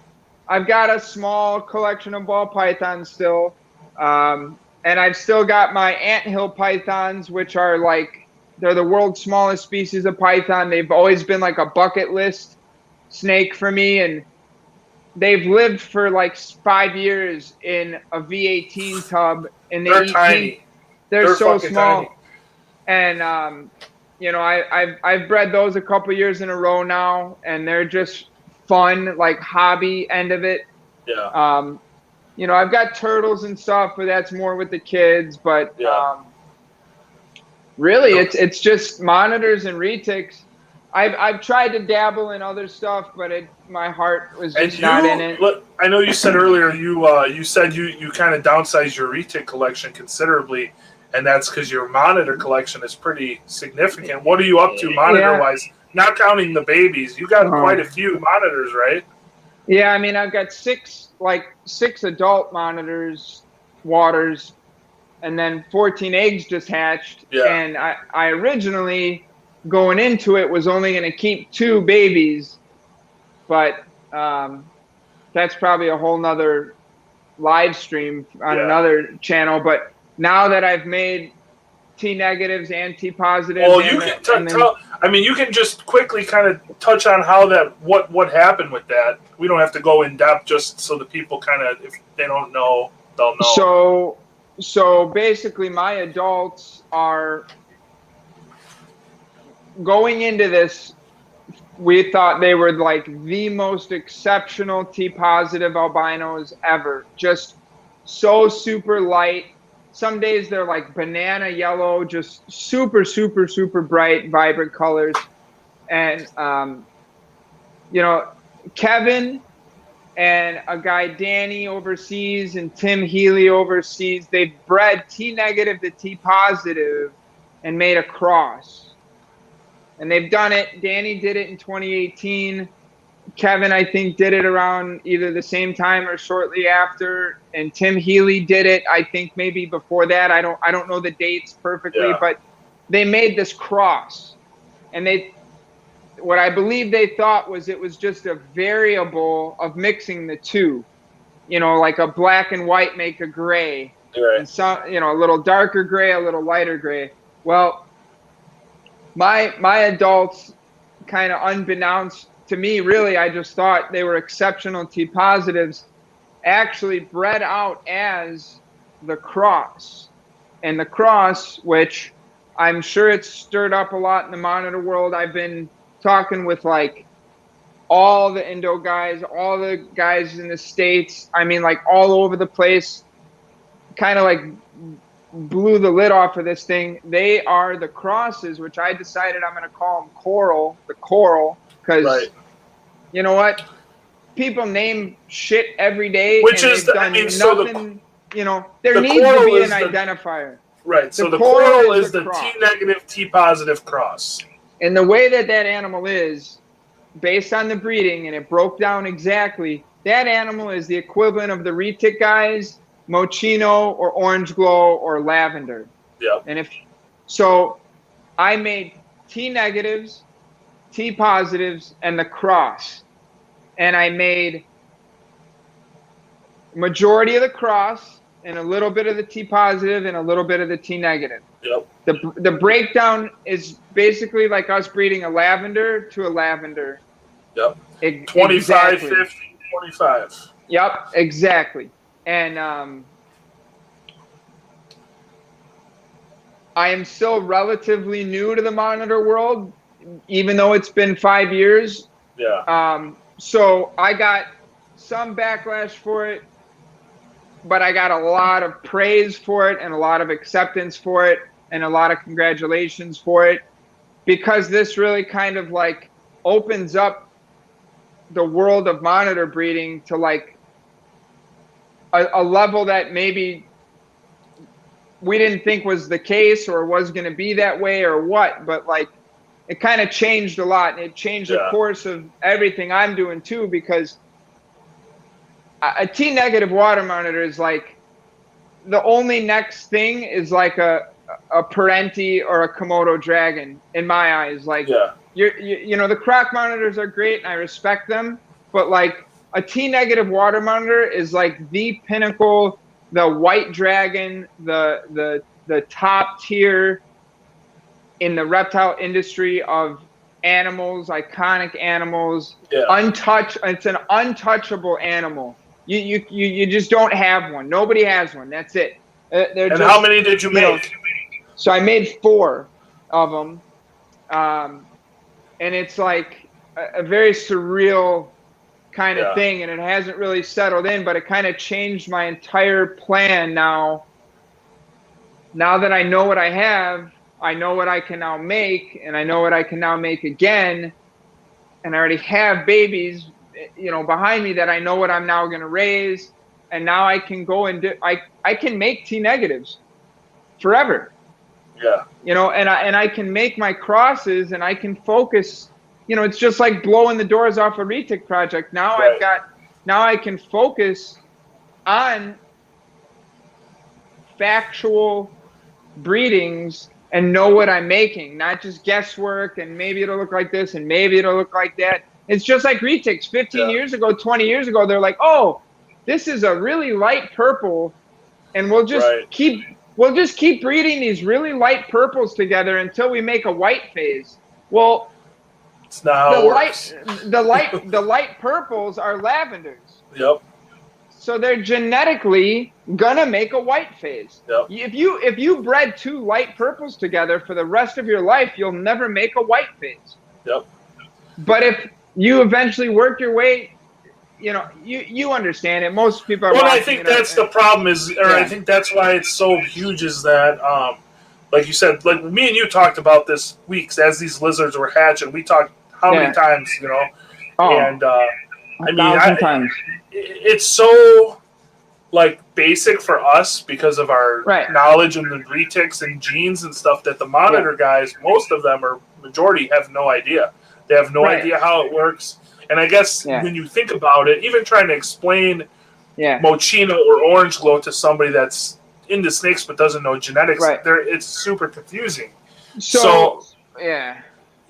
I've got a small collection of ball pythons still. And I've still got my anthill pythons, which are like, they're the world's smallest species of python. They've always been like a bucket list snake for me, and they've lived for like 5 years in a V18 tub, and they're tiny. They're so small. Tiny. And you know, I've bred those a couple years in a row now, and they're just fun, like hobby end of it. Yeah. You know, I've got turtles and stuff, but that's more with the kids. But really, it's just monitors and retics. I've tried to dabble in other stuff, but my heart was just not in it. Look, I know you said earlier you said you kind of downsized your retic collection considerably, and that's because your monitor collection is pretty significant. What are you up to monitor-wise? Not counting the babies. You got quite a few monitors, right? Yeah, I mean, I've got six adult monitors, waters, and then 14 eggs just hatched. Yeah. And I originally, going into it, was only going to keep 2 babies, but that's probably a whole nother live stream on another channel. But now that I've made T negatives and T positives, well, you can tell. I mean, you can just quickly kind of touch on how that what happened with that. We don't have to go in depth, just so the people kind of, if they don't know, they'll know. So basically, my adults are going into this. We thought they were like the most exceptional T positive albinos ever. Just so super light. Some days they're like banana yellow, just super, super, super bright, vibrant colors. And, you know, Kevin and a guy, Danny, overseas, and Tim Healy overseas, they've bred T negative to T positive and made a cross. And they've done it. Danny did it in 2018. Kevin, I think, did it around either the same time or shortly after. And Tim Healy did it, I think, maybe before that. I don't know the dates perfectly, but they made this cross. And what I believe they thought was it was just a variable of mixing the two. You know, like a black and white make a gray. Right. And some, you know, a little darker gray, a little lighter gray. Well, my adults, kind of unbeknownst to me, really, I just thought they were exceptional T positives, actually bred out as the cross. And the cross, which I'm sure it's stirred up a lot in the monitor world. I've been talking with like all the Indo guys, all the guys in the States. I mean, like all over the place, kind of like blew the lid off of this thing. They are the crosses, which I decided I'm going to call them the coral, because you know what? People name shit every day, which and is they've done nothing. You know, there needs to be an identifier. Right. So the coral is the T negative, T positive cross. And the way that animal is, based on the breeding, and it broke down exactly, that animal is the equivalent of the Retic guys, Mochino or Orange Glow or Lavender. Yeah. And so I made T negatives, T positives, and the cross. And I made majority of the cross and a little bit of the T positive and a little bit of the T negative. Yep. The breakdown is basically like us breeding a lavender to a lavender. Yep. 25, exactly. 50, 25. Yep, exactly. And I am still relatively new to the monitor world, even though it's been 5 years. Yeah. So I got some backlash for it, but I got a lot of praise for it and a lot of acceptance for it and a lot of congratulations for it, because this really kind of like opens up the world of monitor breeding to like a level that maybe we didn't think was the case or was going to be that way or what, but like it kind of changed a lot, and it changed the course of everything I'm doing too, because a T negative water monitor is like the only next thing is like a Parenti or a Komodo dragon in my eyes. Like you know, the croc monitors are great and I respect them, but like a T negative water monitor is like the pinnacle, the white dragon, the top tier in the reptile industry of animals, iconic animals. It's an untouchable animal. You just don't have one. Nobody has one. That's it. And how many did you make? So I made 4 of them, and it's like a very surreal kind of thing, and it hasn't really settled in, but it kind of changed my entire plan now. Now that I know what I have, I know what I can now make, and I know what I can now make again, and I already have babies, you know, behind me that I know what I'm now going to raise, and now I can go and I can make T negatives forever. Yeah. You know, and I can make my crosses, and I can focus. You know, it's just like blowing the doors off a Retic project. Now now I can focus on factual breedings and know what I'm making, not just guesswork and maybe it'll look like this and maybe it'll look like that. It's just like retics 15 years ago, 20 years ago. They're like, oh, this is a really light purple, and we'll just keep breeding these really light purples together until we make a white phase. Well, it's not how it works. The light purples are lavenders. Yep. So they're genetically gonna make a white phase. Yep. If you bred two light purples together for the rest of your life, you'll never make a white phase. Yep. But if you eventually work your way, you understand it. Most people are. Well, I think that's the problem I think that's why it's so huge is that, like you said, like me and you talked about this weeks as these lizards were hatching. We talked how many times, and times. It's so like basic for us because of our knowledge and the retics and genes and stuff that the monitor guys, most of them or majority, have no idea. They have no idea how it works. And I guess when you think about it, even trying to explain Mochino or Orange Glow to somebody that's into snakes but doesn't know genetics, it's super confusing. So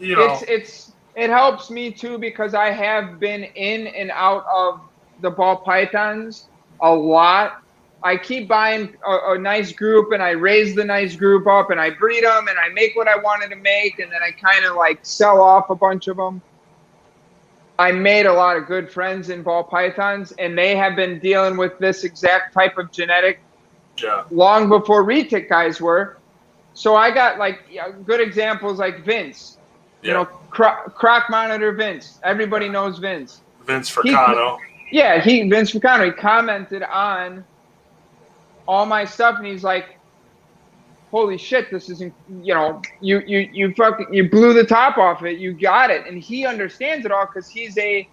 it helps me too because I have been in and out of the ball pythons a lot. I keep buying a nice group and I raise the nice group up and I breed them and I make what I wanted to make and then I kind of like sell off a bunch of them. I made a lot of good friends in ball pythons and they have been dealing with this exact type of genetic long before retic guys were. So I got like good examples like Vince, croc monitor Vince. Everybody knows Vince. Vince Fricano. Vince Fricano. He commented on all my stuff and he's like, holy shit, this isn't, you blew the top off it. You got it. And he understands it all because he's a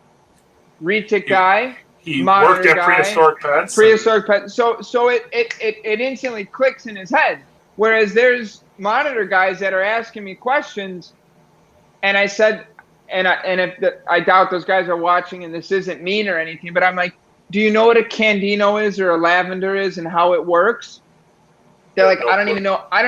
retic guy. He worked at Prehistoric Pets. So it instantly clicks in his head. Whereas there's monitor guys that are asking me questions and I said, I doubt those guys are watching and this isn't mean or anything, but I'm like, do you know what a Candino is or a lavender is and how it works? They're like, I don't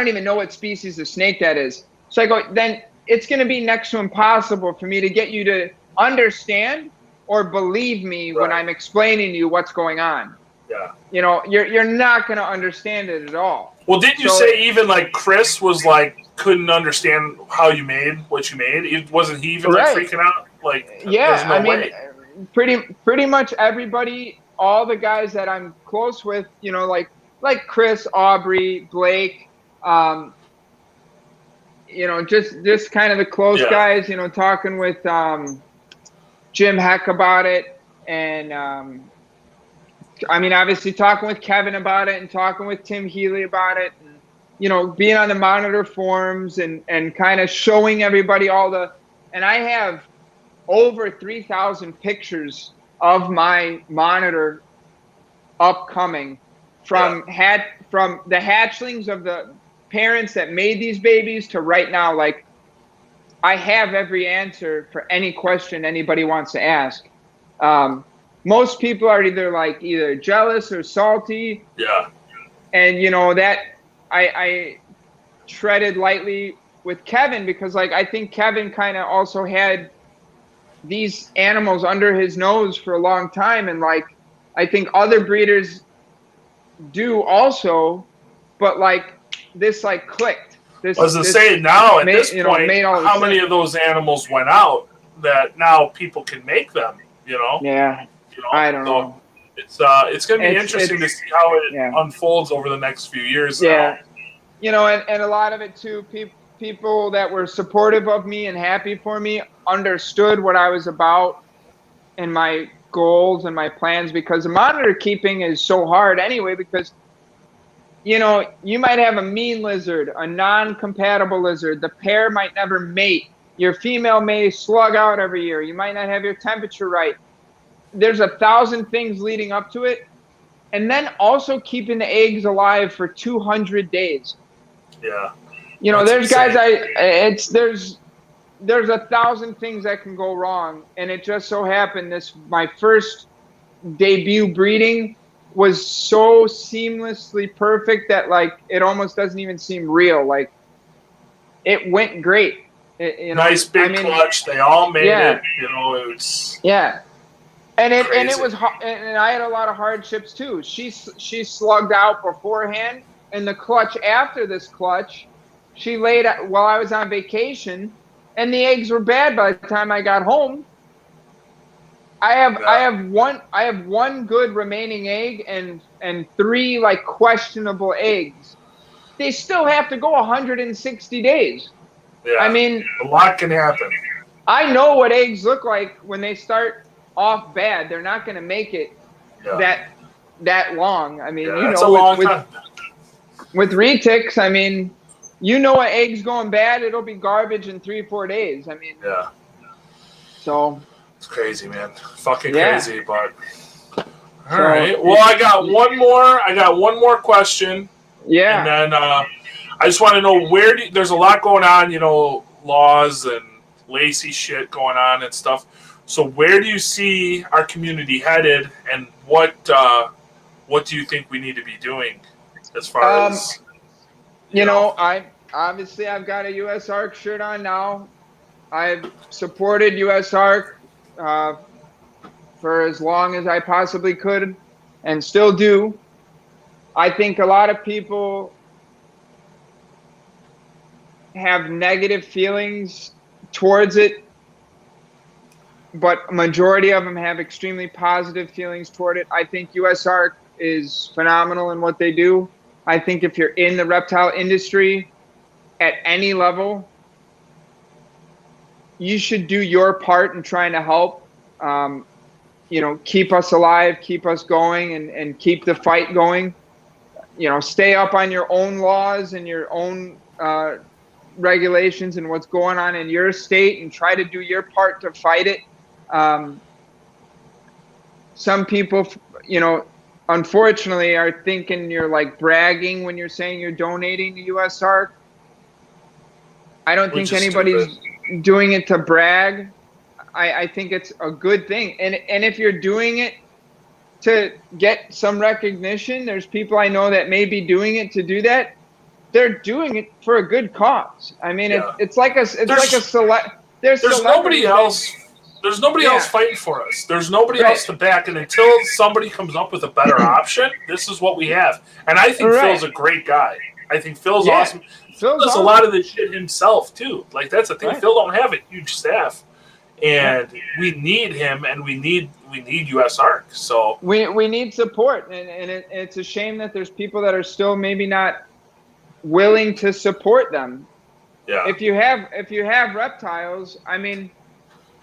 even know what species of snake that is. So I go, then it's going to be next to impossible for me to get you to understand or believe me when I'm explaining to you what's going on. Yeah. You're not going to understand it at all. Well, didn't you say even like Chris was like, couldn't understand how you made what you made? Wasn't he even like freaking out? Like, there's no way. Pretty much everybody, all the guys that I'm close with, like Chris, Aubrey, Blake, just kind of the close guys, talking with Jim Heck about it. And, obviously talking with Kevin about it and talking with Tim Healy about it. And, being on the monitor forums and kind of showing everybody and I have over 3,000 pictures of my monitor upcoming from the hatchlings of the parents that made these babies to right now. Like, I have every answer for any question anybody wants to ask. Most people are either jealous or salty. Yeah. And that I treaded lightly with Kevin because I think Kevin kind of also had these animals under his nose for a long time. And I think other breeders do also, but this clicked. I was going to say now at this point, how many of those animals went out that now people can make them, Yeah. I don't know. It's going to be interesting to see how it unfolds over the next few years. Yeah. And a lot of it too, people that were supportive of me and happy for me understood what I was about and my goals and my plans, because the monitor keeping is so hard anyway, because you might have a mean lizard, a non-compatible lizard, the pair might never mate, your female may slug out every year, you might not have your temperature right. There's 1,000 things leading up to it, and then also keeping the eggs alive for 200 days. Yeah. There's guys there's 1,000 things that can go wrong, and it just so happened my first debut breeding was so seamlessly perfect that like it almost doesn't even seem real. Like it went great. Nice big clutch. They all made it. You know, it was and it crazy. was and I had a lot of hardships too. She slugged out beforehand, and the clutch after this clutch, she laid out while I was on vacation, and the eggs were bad by the time I got home. I have one good remaining egg and 3 like questionable eggs. They still have to go 160 days. Yeah. I mean, a lot can happen. I know what eggs look like when they start off bad. They're not going to make it that long. I mean, it's a long time. With retics, I mean, you know, an egg's going bad, it'll be garbage in 3-4 days. I mean, so it's crazy, man. Fucking crazy, but all right. Well, I got one more question. Yeah. And then I just want to know there's a lot going on, you know, laws and lacy shit going on and stuff. So where do you see our community headed, and what do you think we need to be doing as far as you know, I've got a US Arc shirt on now. I've supported US Arc for as long as I possibly could and still do. I think a lot of people have negative feelings towards it, but a majority of them have extremely positive feelings toward it. I think US Arc is phenomenal in what they do. I think if you're in the reptile industry at any level, you should do your part in trying to help, you know, keep us alive, keep us going, and keep the fight going. You know, stay up on your own laws and your own regulations and what's going on in your state, and try to do your part to fight it. Some people, you know, unfortunately are thinking you're like bragging when you're saying you're donating to US Arc. I don't think anybody's doing it to brag. I think it's a good thing. And if you're doing it to get some recognition, there's people I know that may be doing it to do that. They're doing it for a good cause. I mean, it's like a select. There's nobody else. There's nobody else fighting for us. There's nobody else to back. And until somebody comes up with a better option, this is what we have. And I think Phil's a great guy. I think Phil's awesome. Phil does a lot of this shit himself too. Like, that's the thing. Phil don't have a huge staff, and we need him, and we need US Arc. So we need support, and it's a shame that there's people that are still maybe not willing to support them. Yeah. If you have reptiles, I mean,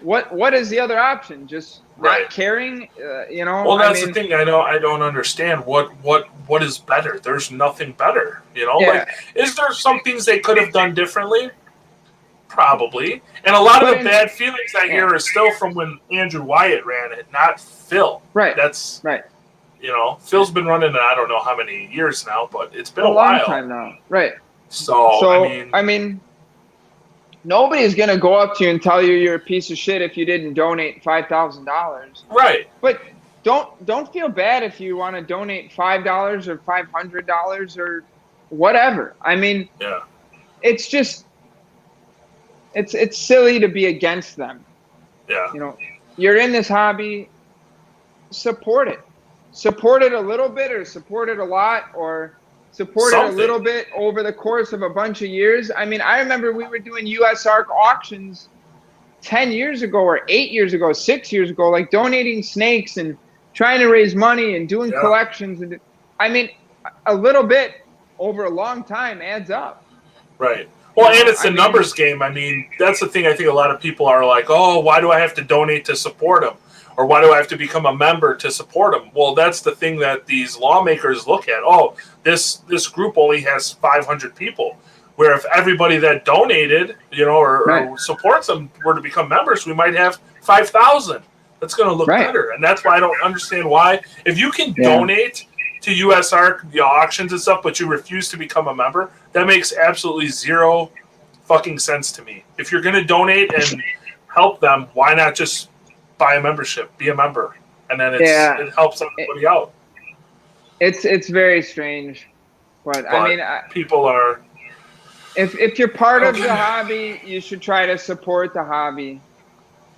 what is the other option? Just not caring, you know? Well, that's the thing. I don't understand what is better. There's nothing better, you know? Like, is there some things they could have done differently? Probably. And a lot of the bad feelings I hear are still from when Andrew Wyatt ran it, not Phil. Right. That's you know, Phil's been running it, I don't know how many years now, but it's been a long while. time now. Right. So I mean, nobody's gonna go up to you and tell you you're a piece of shit if you didn't donate $5,000. Right. But don't feel bad if you want to donate $5 or $500 or whatever. I mean, it's just it's silly to be against them. Yeah. You know, you're in this hobby, support it. Support it a little bit, or support it a lot, or support it a little bit over the course of a bunch of years. I mean, I remember we were doing US Arc auctions 10 years ago or 8 years ago, 6 years ago, like donating snakes and trying to raise money and doing collections. And I mean, a little bit over a long time adds up. Right. Well, and it's a numbers game. I mean, that's the thing. I think a lot of people are like, oh, why do I have to donate to support them? Or why do I have to become a member to support them? Well, that's the thing that these lawmakers look at. Oh, this group only has 500 people. Where if everybody that donated, you know, or supports them were to become members, we might have 5,000. That's going to look better. And that's why I don't understand why. If you can donate to US Arc, the auctions and stuff, but you refuse to become a member, that makes absolutely zero fucking sense to me. If you're going to donate and help them, why not just buy a membership, be a member, and then it helps everybody out. It's very strange, but I mean, people are. If you're part of the hobby, you should try to support the hobby.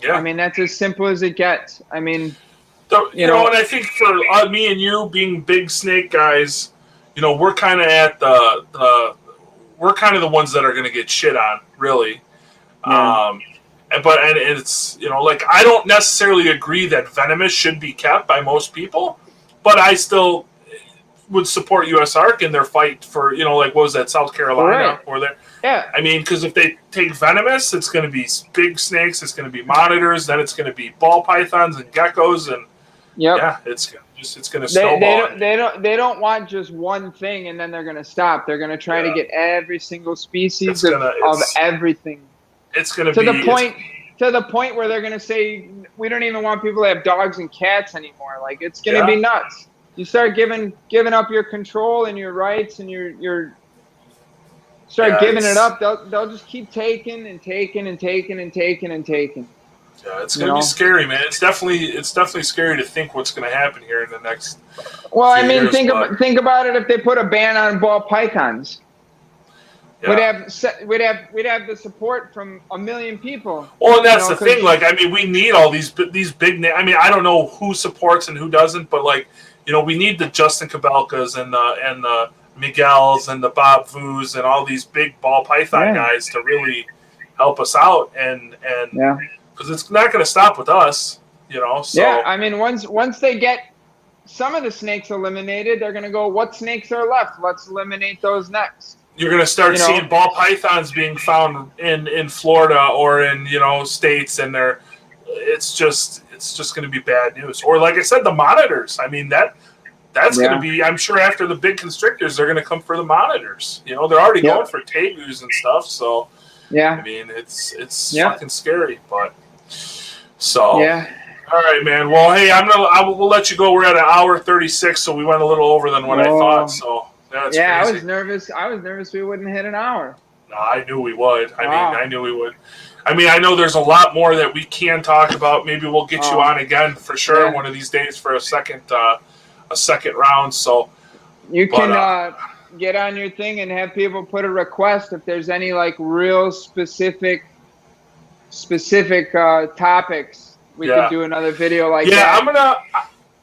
Yeah. I mean, that's as simple as it gets. I mean, you know, and I think for me and you being big snake guys, you know, we're kind of at we're kind of the ones that are going to get shit on, really. Yeah. But it's, you know, like, I don't necessarily agree that venomous should be kept by most people, but I still would support U.S. Ark in their fight for, you know, like, what was that, South Carolina? Or there? Yeah. I mean, because if they take venomous, it's going to be big snakes, it's going to be monitors, then it's going to be ball pythons and geckos, and yeah, it's going to snowball. They don't want just one thing and then they're going to stop. They're going to try to get every single species of everything. It's going to the point where they're going to say we don't even want people to have dogs and cats anymore. Like, it's going to be nuts. You start giving up your control and your rights and your start giving it up. They'll just keep taking and taking and taking and taking and taking. Yeah, it's going to be scary, man. It's definitely scary to think what's going to happen here in the next. Well, I mean, think about it. If they put a ban on ball pythons, we'd have the support from 1 million people. Well, and that's the thing. Like, I mean, we need all these big names. I mean, I don't know who supports and who doesn't, but, like, you know, we need the Justin Kabelkas and the Miguels and the Bob Vu's and all these big ball python guys to really help us out, and because it's not going to stop with us, you know. So I mean, once they get some of the snakes eliminated, they're going to go, what snakes are left? Let's eliminate those next. You're going to start seeing ball pythons being found in Florida or in, you know, states, and it's just going to be bad news. Or, like I said, the monitors. I mean, that's going to be, I'm sure after the big constrictors, they're going to come for the monitors. You know, they're already going for tegus and stuff. So, I mean, it's fucking scary. But, so, all right, man. Well, hey, we'll let you go. We're at 1:36, so we went a little over than what I thought. So, that's crazy. I was nervous. We wouldn't hit an hour. No, I knew we would. I knew we would. I mean, I know there's a lot more that we can talk about. Maybe we'll get you on again for sure one of these days for a second round. So you can get on your thing and have people put a request if there's any, like, real specific topics. We could do another video like that. Yeah,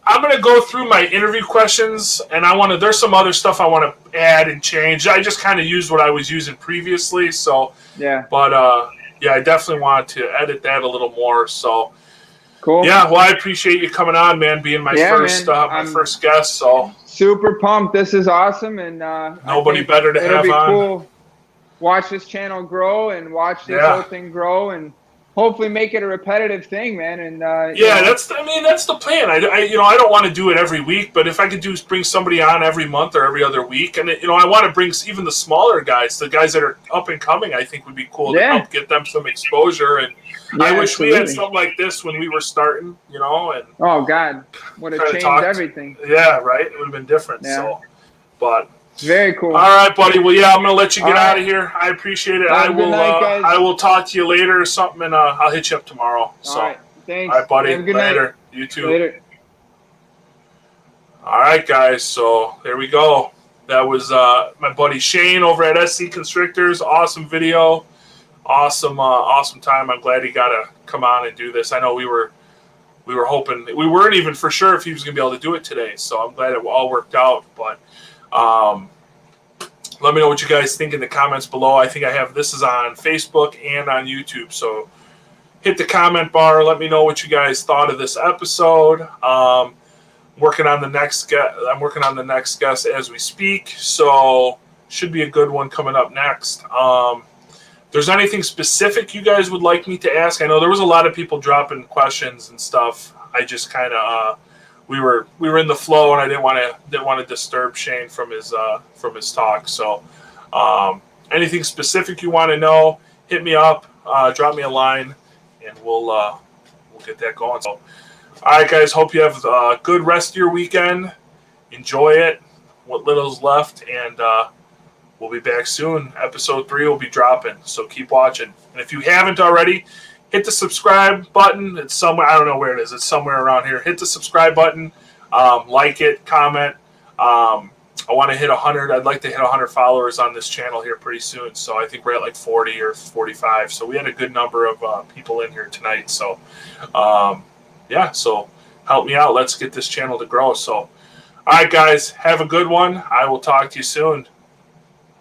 I'm gonna go through my interview questions, and there's some other stuff I want to add and change. I just kind of used what I was using previously, so but I definitely want to edit that a little more. So cool. Yeah, well, I appreciate you coming on, man, being my first guest. So super pumped. This is awesome, and nobody better to have on. Cool. Watch this channel grow and watch this whole thing grow, and hopefully make it a repetitive thing, man. And that's the plan. I don't want to do it every week, but if I could bring somebody on every month or every other week, and I want to bring even the smaller guys, the guys that are up and coming, I think would be cool to help get them some exposure. And I wish we had something like this when we were starting, you know. And oh God, would have changed everything. Yeah, right. It would have been different. Yeah. So, but. Very cool. All right, buddy. Well, I'm going to let you get out of here. I appreciate it. I will talk to you later or something, and I'll hit you up tomorrow. So, all right. Thanks. All right, buddy. Have a good later. Night. You too. Later. All right, guys. So there we go. That was my buddy Shane over at SCConstrictors. Awesome video. Awesome time. I'm glad he got to come on and do this. I know we were hoping, we weren't even for sure if he was going to be able to do it today. So I'm glad it all worked out. But let me know what you guys think in the comments below. I think this is on Facebook and on YouTube. So hit the comment bar. Let me know what you guys thought of this episode. I'm working on the next guest as we speak. So should be a good one coming up next. If there's anything specific you guys would like me to ask, I know there was a lot of people dropping questions and stuff. I just kind of we were in the flow, and I didn't want to disturb Shane from his talk. So anything specific you want to know, hit me up, drop me a line, and we'll get that going. So, all right, guys, hope you have a good rest of your weekend. Enjoy it, what little's left, and we'll be back soon. Episode 3 will be dropping, so keep watching. And if you haven't already, hit the subscribe button. It's somewhere, I don't know where it is. It's somewhere around here. Hit the subscribe button, like it, comment, I want to hit 100. I'd like to hit 100 followers on this channel here pretty soon. So I think we're at like 40 or 45. So we had a good number of people in here tonight. So yeah, so help me out. Let's get this channel to grow. So all right, guys, have a good one. I will talk to you soon.